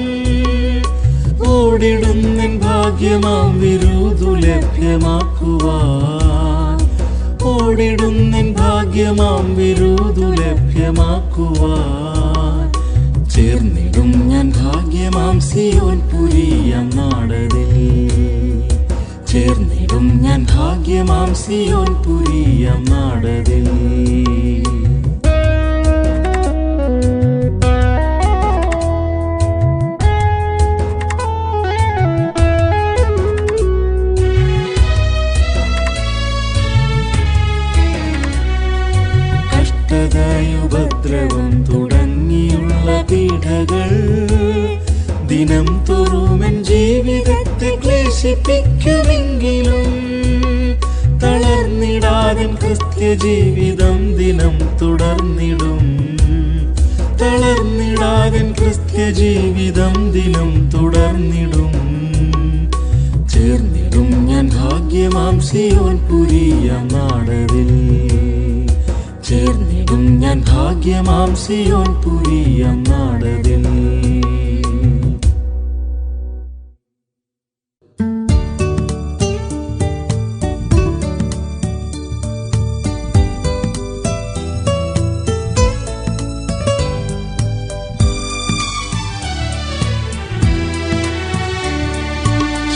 ഓടിടുന്നെൻ ഭാഗ്യമാം വിരുദു ലഭ്യമാക്കുവാൻ. ഓടിടുന്നെൻ ഭാഗ്യമാം വിരുദു ലഭ്യമാക്കുവാൻ. ചേർന്നിടും ഞാൻ ഭാഗ്യമാം സിയോൻ പുരിയാം നാടതിൽ. ചേർന്നിടും ഞാൻ ഭാഗ്യമാം സിയോൻ പുരിയാം നാടതിൽ. ഉപദ്രവം തുടങ്ങിയുള്ള പീഡകൾ ദിനം തോറുമെൻ ജീവിതത്തെ ക്ലേശിപ്പിക്കുമെങ്കിലും തളർന്നിടാതെ ക്രിസ്ത്യ ജീവിതം ദിനം തുടർന്നിടും. തളർന്നിടാതെ ക്രിസ്ത്യ ജീവിതം ദിനം തുടർന്നിടും. ചേർന്നിടും ഞാൻ ഭാഗ്യമാം സിയോൻ പുരിയാം നാടതിൽ. ചേർന്നിടും ഞാൻ ഭാഗ്യമാം സിയോൻ പുരിയാം നാടതിൽ.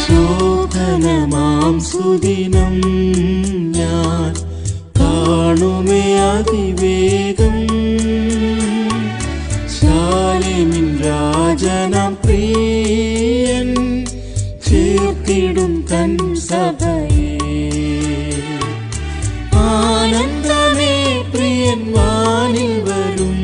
ശോധനമാം സുദിനം ഞാൻ കാണുമേ അതിവേഗം. ശാലേമിൻ രാജനാം പ്രിയൻ ചേർത്തിടും തൻ സഭയെ. ആനന്ദമേ പ്രിയൻ വാനിൽ വരും,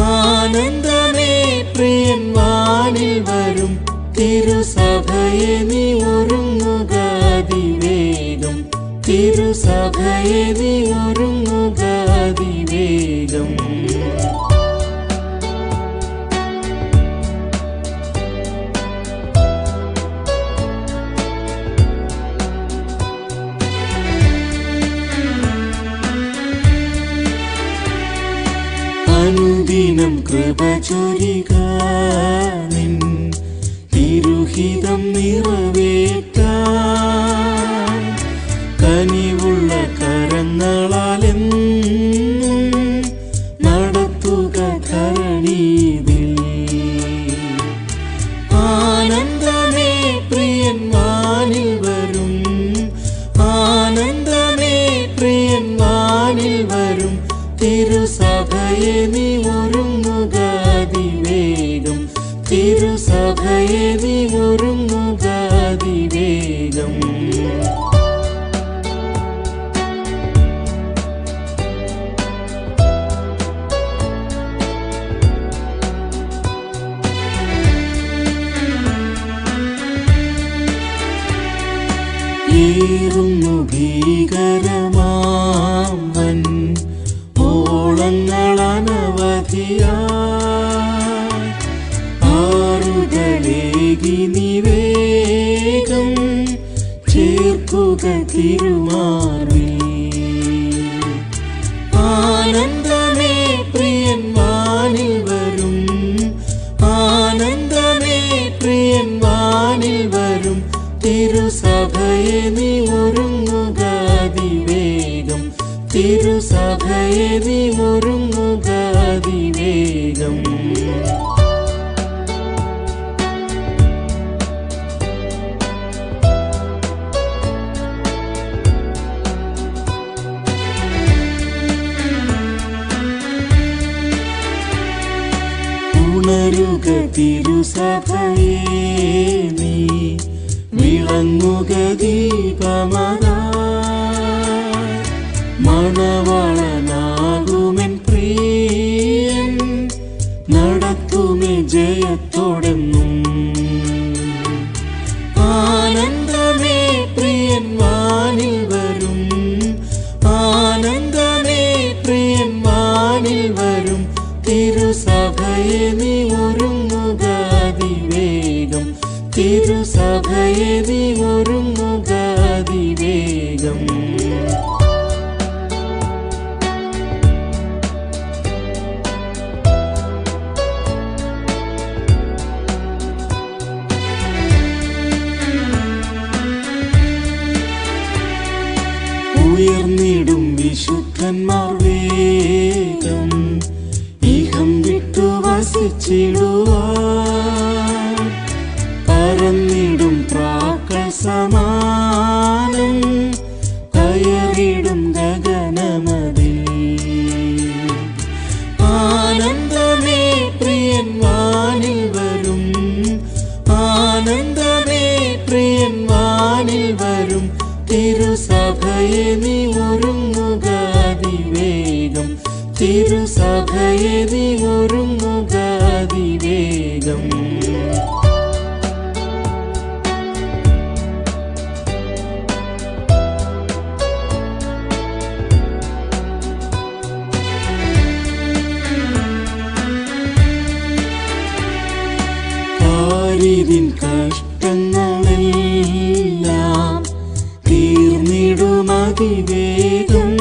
ആനന്ദമേ പ്രിയൻ വാനിൽ വരും. തിരുസഭയെ നീ ഒരുങ്ങുക അതിവേഗം, തിരുസഭയെ നീ ഒരുങ്ങുക അതിവേഗം. അനുദിനം കൃപ ചൊരിക, നിൻ തിരുഹിതം നിറവേറ്റാൻ കനിവുള്ള കരങ്ങളാലെന്നും നടത്തുക ധരണീതിൽ. ആനന്ദമേ പ്രിയൻ വാനിൽ വരും, ആനന്ദമേ പ്രിയൻ വാനിൽ വരും. തിരുസഭയെ നീ ഒരുങ്ങുക അതിവേഗം, തിരുസഭയെ നീ ഒരുങ്ങുക അതിവേഗം. ഏറുന്നു ഭീകരമാവൻ ഓളങ്ങൾ അനവധിയായി. ആറുതലേകി നീ വേഗം ചേർക്കുക തിരുമാറിൽ. ആനന്ദമേ പ്രിയൻ വാനിൽ വരും, ആനന്ദമേ പ്രിയൻ വാനിൽ വരും. തിരുസഭയെ നീ ഒരുങ്ങുക അതിവേഗം, തിരുസഭയെ നീ ഒരുങ്ങുക അതിവേഗം. ഉണരുക തിരുസഭയെ നീ, വിളങ്ങുക ദീപമതായി. മണവാളനാകുമെൻ പ്രിയൻ നടത്തുമേ ജയത്തോടെന്നും. ആനന്ദമേ പ്രിയൻ വാനിൽ വരും, ആനന്ദമേ പ്രിയൻ വാനിൽ വരും. തിരുസഭയെ നീ ഒരുങ്ങുക അതിവേഗം, തിരുസഭയെ നീ ഒരുങ്ങുക അതിവേഗം. ഉയർന്നിടും വിശുദ്ധന്മാർ വേഗം ഇഹം വിട്ടു വസിച്ചിടുവാൻ. പറന്നിടും പ്രാക്കൾ സമാനം കയറിടും ഗഗനമതിൽ. ആനന്ദമേ പ്രിയൻ വാനിൽ വരും, ആനന്ദമേ പ്രിയൻ വാനിൽ വരും. തിരുസഭയെ നീ ഒരുങ്ങുക അതിവേഗം, തിരുസഭയെ നീ ഒരുങ്ങുക അതിവേഗം. ആരിതിൻ കഷ്ടങ്ങളെല്ലാം തീർന്നിടും അതിവേഗം.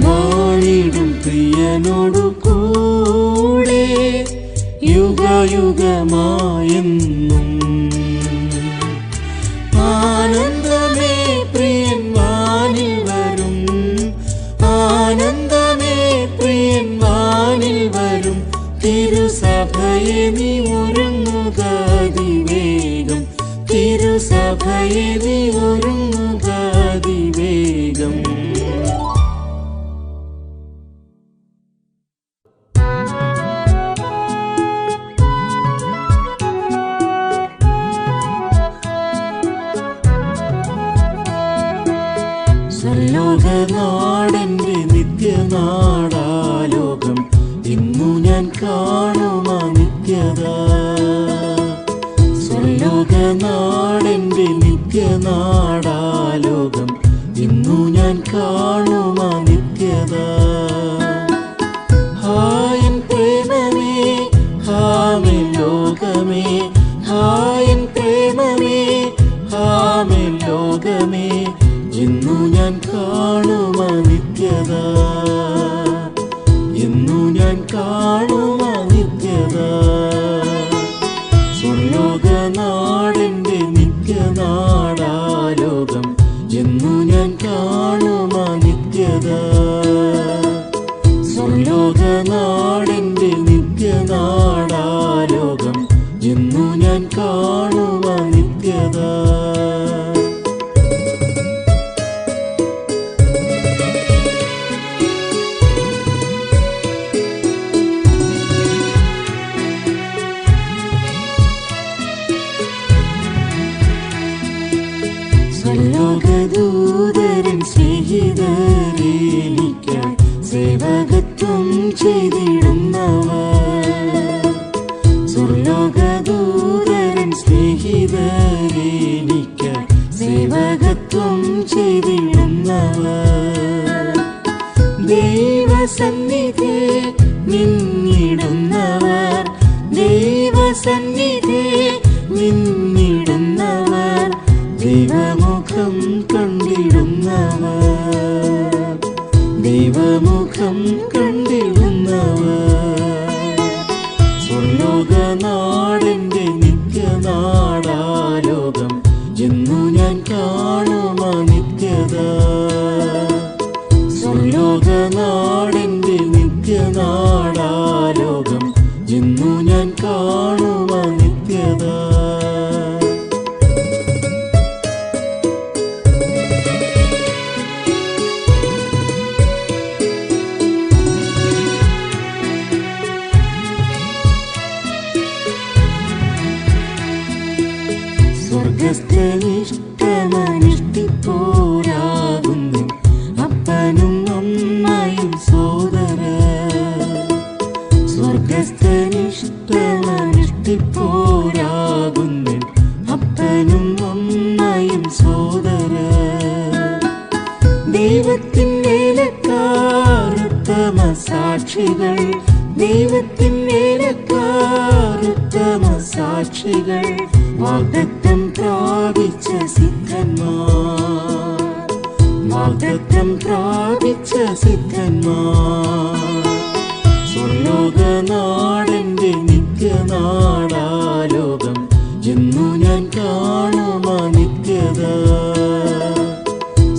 വാണിടും പ്രിയനോടു കൂടെ യുഗയുഗമായെന്നും. ആനന്ദമേ പ്രിയൻ വാനിൽ വരും, ആനന്ദമേ പ്രിയൻ വാനിൽ വരും. തിരുസഭയെ നീ ഒരുങ്ങുക അതിവേഗം, തിരുസഭയെ സ്വർലോകനാടെന്റെ നിത്യനാടാലോകം ഇന്നു ഞാൻ കാണുമാ നിത്യത. സ്വർലോകനാടെന്റെ നിത്യനാടാലോകം ഇന്നു ഞാൻ കാണുമാ നിത്യത. ഹായൻ പ്രേമമേ ഹാമേ ലോകമേ, ഹായൻ പ്രേമമേ ഹാമേ ലോകമേ, ഇന്നു ഞാൻ കാണുമാ നിത്യത. ഇന്നു ഞാൻ കാണുമാ നിത്യത. സ്വർലോകനാടെന്റെ നിത്യനാടാലോകം എന്നു ഞാൻ കാണുമാ നിത്യത. സ്വർലോകനാടെന്റെ നിത്യനാടാലോകം എന്നു ഞാൻ കാണുമാ നിത്യത. സ്വർലോകദൂതരൻ സ്നേഹിതരേനിക്കായി സേവകത്വം ചെയ്തിടുന്നവർ. സ്വർലോകദൂതരൻ സ്നേഹിതരേനിക്കായി സേവകത്വം ചെയ്തിടുന്നവർ. ദൈവസന്നിധി നിന്നിടുന്നവർ, ദൈവസന്നിധി നിന്നിടുന്നവർ, ദൈവമുഖം കണ്ടിടുന്നവർ, ദൈവമുഖം കണ്ടിടുന്നവർ. സ്വർലോകനാടെന്റെ നിത്യനാടാലോകം എന്നു ഞാൻ കാണുമാ നിത്യത. സ്വർലോകനാടെന്റെ നിത്യനാടാലോകം എന്നു ഞാൻ കാണുമാ നിത്യത. സ്വർഗസ്ഥനിഷ്ടമനുഷ്ഠിപ്പോരാകുന്നു അപ്പനും അമ്മയും സോദരർ. സ്വർഗസ്ഥനിഷ്ടമനുഷ്ഠിപ്പോരാകുന്നു അപ്പനും അമ്മയും സോദരർ. ദൈവത്തിൻ വേലക്കാർ ഉത്തമ സാക്ഷികൾ, ദൈവത്തിൻ വേലക്കാർ ഉത്തമ സാക്ഷികൾ, വാഗ്ദത്തം പ്രാപിച്ച സിദ്ധന്മാർ, വാഗ്ദത്തം പ്രാപിച്ച സിദ്ധന്മാർ. സ്വർലോകനാടെന്റെ നിത്യനാടാലോകം എന്നു ഞാൻ കാണുമാ നിത്യത.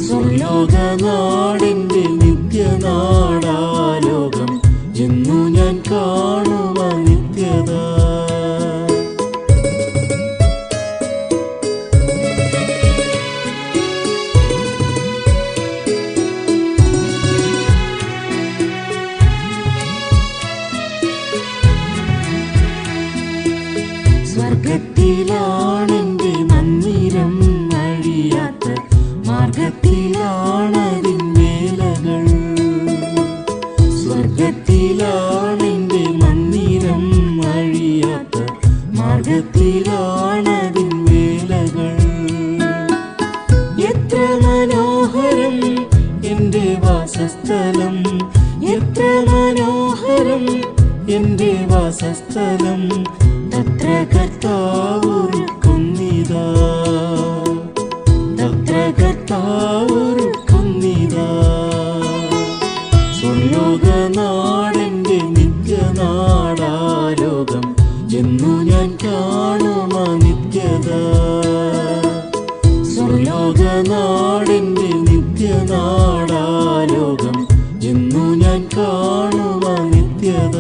സ്വർലോകനാടെന്റെ നിത്യനാടാലോകം എന്നു ഞാൻ കാണുമാ നിത്യത. സ്വർഗത്തിലാണെന്റെ മന്ദിരം, അഴിയാത്ത മാർഗത്തിലാണതിൻ വേലകൾ. സ്വർഗത്തിലാണെന്റെ മന്ദിരം, അഴിയാത്ത മാർഗത്തിലാണതിൻ വേലകൾ. എത്ര മനോഹരം എന്റെ വാസസ്ഥലം, എത്ര മനോഹരം എന്റെ വാസസ്ഥലം, തത്ര കർത്താവൊരുക്കുന്നിതാ, തത്ര കർത്താവൊരുക്കുന്നിതാ. സ്വർലോകനാടെന്റെ നിത്യനാടാലോകം എന്നു ഞാൻ കാണുമാ നിത്യത. സ്വർലോകനാടെന്റെ നിത്യനാടാലോകം എന്നു ഞാൻ കാണുമാ നിത്യത.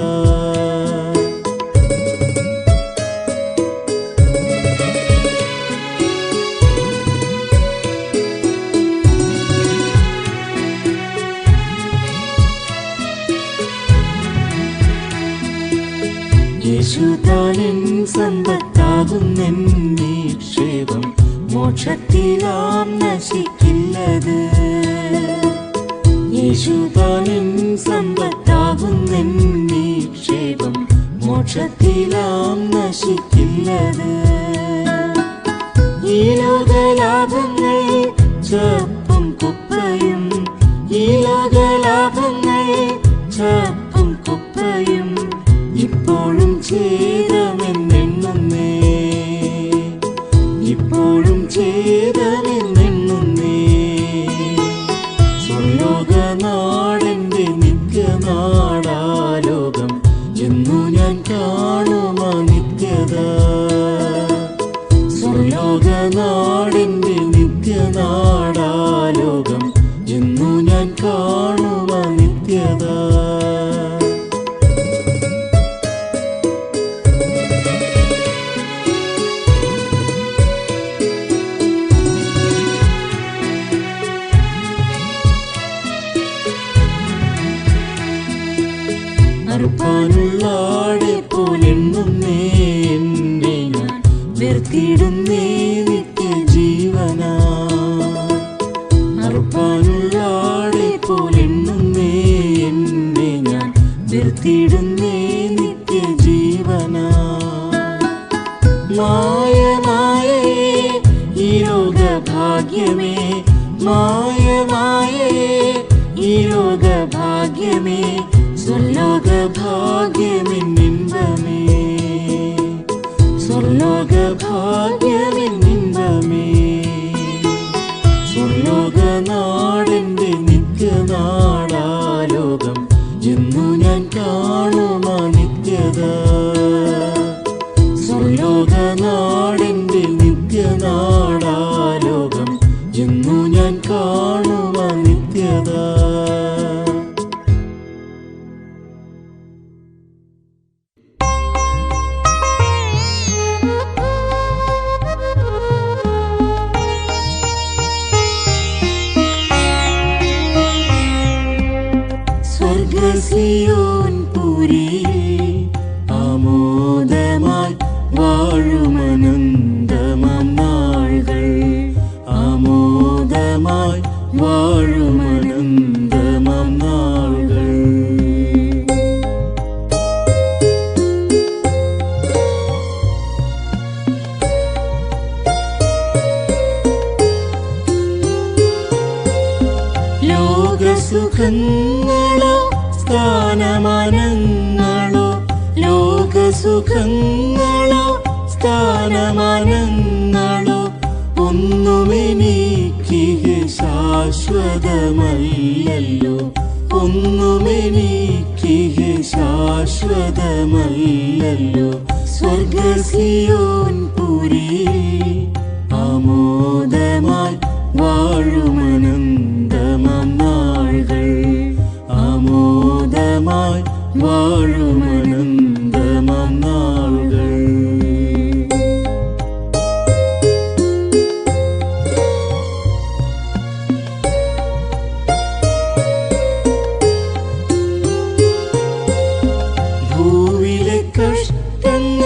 യേശുതാനെൻ സമ്പത്താകുന്നെൻ നിക്ഷേപം, മോക്ഷത്തിലാം നശിക്കില്ലത്. യേശുതാനിൻ സമ്പത്താകുന്നെൻ നിക്ഷേപം, മോക്ഷത്തിലാം നശിക്കില്ലത്. ഈ ലോകലാഭങ്ങൾ ചപ്പും കുപ്പയും, ഈ ലോകലാഭങ്ങൾ ചപ്പും കുപ്പയും, ഇപ്പോഴും ഛേദമെന്നെണ്ണുന്നേ, ഇപ്പോഴും ഛേദമെന്നെണ്ണുന്നേ. സ്വർലോകനാടെന്റെ നിത്യനാടാലോകം, എന്നു ഞാൻ കാണുമാ നിത്യത. സ്വർലോകനാടെന്റെ നിത്യനാടാലോകം, എന്നു ഞാൻ കാണുമാ നിത്യത. അറുപ്പാനുള്ളാടെ പോലെണ്ണുന്നേ എന്നെ ഞാൻ, വേർത്തിടുന്നേ നിത്യജീവനാ. അറുപ്പാനുള്ളാടെ പോലെണ്ണുന്നേ എന്നെ ഞാൻ, വേർത്തിടുന്നേ നിത്യജീവനാ. മായമായേ ഈ ലോകഭാഗ്യമേ, മായമായേ ഈ ലോകഭാഗ്യമേ, സ്വർലോകഭാഗ്യമെന്നിൻപമേ, സ്വർലോകഭാഗ്യമെന്നിൻപമേ. സ്വർലോകനാടെന്റെ നിത്യനാടാലോകം, എന്നു ഞാൻ കാണുമാ നിത്യത. സ്വർലോകനാടെന്റെ നിത്യനാടാലോകം, എന്നു ഞാൻ കാണുമാ നിത്യത. സ്വർഗ്ഗസിയോൻ പുരിയിൽ ആമോദമായി വാഴുമനന്തമാം നാളുകൾ, ആമോദമായി വാഴുമനന്തമാം നാളുകൾ. ലോകസുഖങ്ങളോ സ്ഥാനമാനങ്ങളോ, ലോകസുഖങ്ങളോ സ്ഥാനമാനങ്ങളോ, ഒന്നുമെനിക്ക് ശാശ്വതമല്ലല്ലോ, ഒന്നുമെനിക്ക് ശാശ്വതമല്ലല്ലോ. സ്വർഗ്ഗസിയോൻ പുരിയിൽ ആമോദമായി വാഴുമനന്തമാം നാളുകൾ, ആമോദമായി വാഴുമനന്തമാം നാളുകൾ. ഭൂവിലെ കഷ്ടങ്ങളാകെ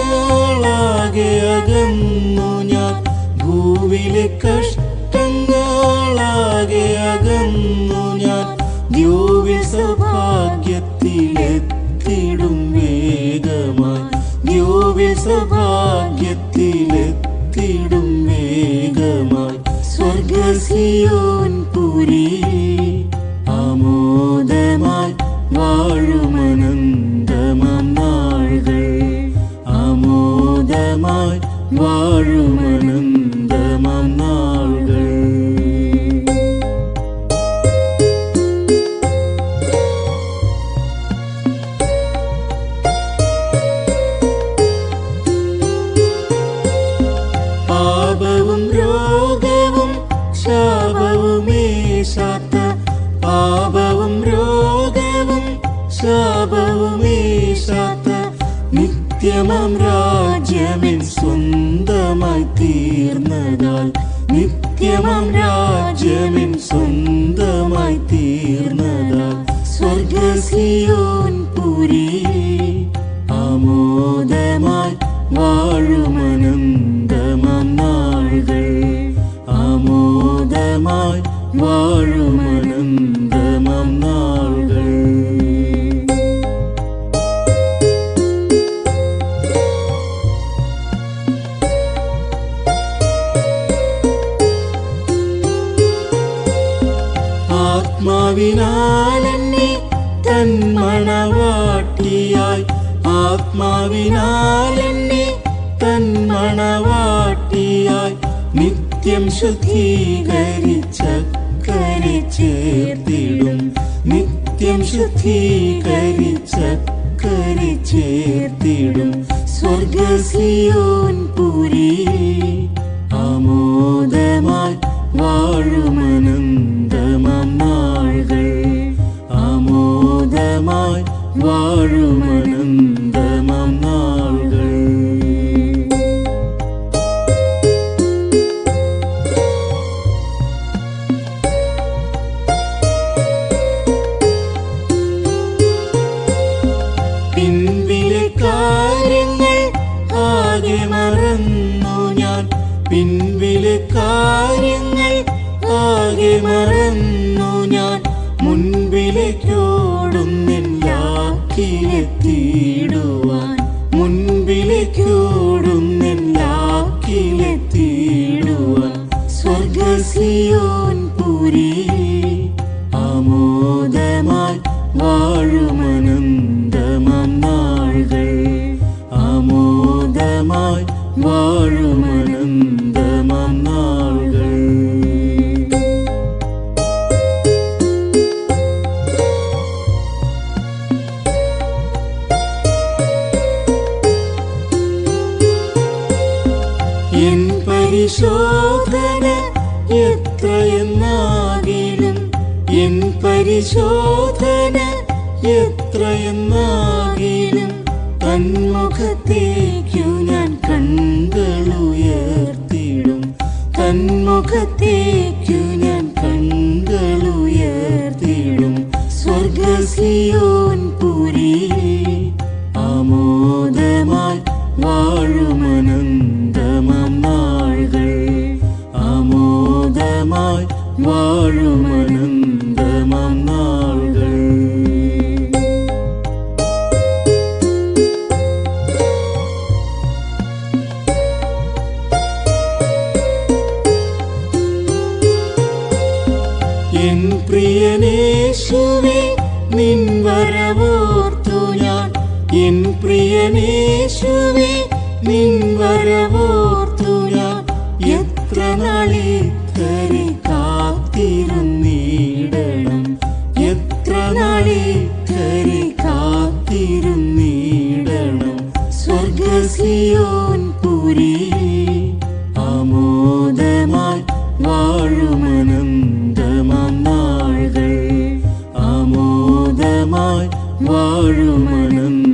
അകന്നു ഞാൻ, ഭൂവിലെ കഷ്ടങ്ങളാകെ അകന്നു ഞാൻ, ദ്യോവിൽ സൗഭാഗ്യത്തിലെത്തിടും വേഗമായി, ദ്യോവിൽ സൗഭാഗ്യത്തിലെത്തിടും വേഗമായി. സ്വർഗ്ഗസിയോൻ പുരിയിൽ ആമോദമായി വാഴുമനന്തമാം നാളുകൾ, ആമോദമായി വാഴുമനന്തമാം നാളുകൾ. പാപവും രോഗവും ശാപവുമേശാത്ത, പാപവും രോഗവും ശാപവുമേശാത്ത, നിത്യമം രാജ്യമെൻ സ്വന്തമായി തീർന്നതാൽ, നിത്യമം രാജ്യമെൻ സ്വന്തമായി തീർന്നതാൽ. സ്വർഗ്ഗസിയോൻ പുരിയിൽ ആമോദമായി വാഴുമനന്തമാം നാളുകൾ, ആമോദമായി വാഴുമനന്തമാം വാഴുമനന്തമം നാളുകൾ. ആത്മാവിനാലെന്നെ തൻ മണവാട്ടിയായി, ആത്മാവിനാലെന്നെ തൻ മണവാട്ടിയായി നിത്യം ശുദ്ധീകരിച്ചക്കരെ ചേർത്തിടും, നിത്യം ശുദ്ധീകരിച്ചക്കരെ ചേർത്തിടും സ്വർഗസിയോൻ പുരിയിൽ ആമോദമായി വാഴുമനന്തമം നാളുകൾ, ആമോദമായി വാഴുമനന്തമം നാളുകൾ. പിൻപിലെ കാര്യങ്ങൾ ആകെ മറന്നു ഞാൻ, പിൻപിലെ കാര്യങ്ങൾ ആകെ മറന്നു ഞാൻ, മുൻപിലേക്കോടുന്നെല്ലാക്കിലെത്തിയിടുവാൻ, മുൻപിലേക്കോടുന്നെല്ലാക്കിലെത്തിയിടുവാൻ സ്വർഗസിയോൻ പുരിയിൽ ആമോദമായി വാഴുമനന്തമം നാളുകൾ, ആമോദമായി വാഴുമനന്തമം നാളുകൾ. എൻ പരിശോധന എത്രയെന്നാകിലും, എൻ പരിശോധന എത്രയെന്നാകിലും തന്മുഖത്തേക്കു ഞാൻ കണ്ണുകളുയർത്തിടും, തന്മുഖത്തേക്കു ഞാൻ കണ്ണുകളുയർത്തിടും സ്വർഗസിയോൻ പുരിയിൽ ആമോദമായി വാഴുമനന്തമം നാളുകൾ, ആമോദമായി വാഴുമനന്തമം നാളുകൾ. എൻ പ്രിയനേശുവേ നിൻ വരവോർത്തു ഞാൻ, എൻ പ്രിയനേശുവേ നിൻ വരവോർത്തു ഞാൻ എത്ര നാളിത്തരെ കാത്തിരുന്നിടണം, എത്ര നാളിത്തരെ കാത്തിരുന്നിടണം സ്വർഗസിയോൻ പുരിയിൽ ആമോദമായി വാഴുമനന്തമം നാളുകൾ, ആമോദമായി വാഴുമനന്തമം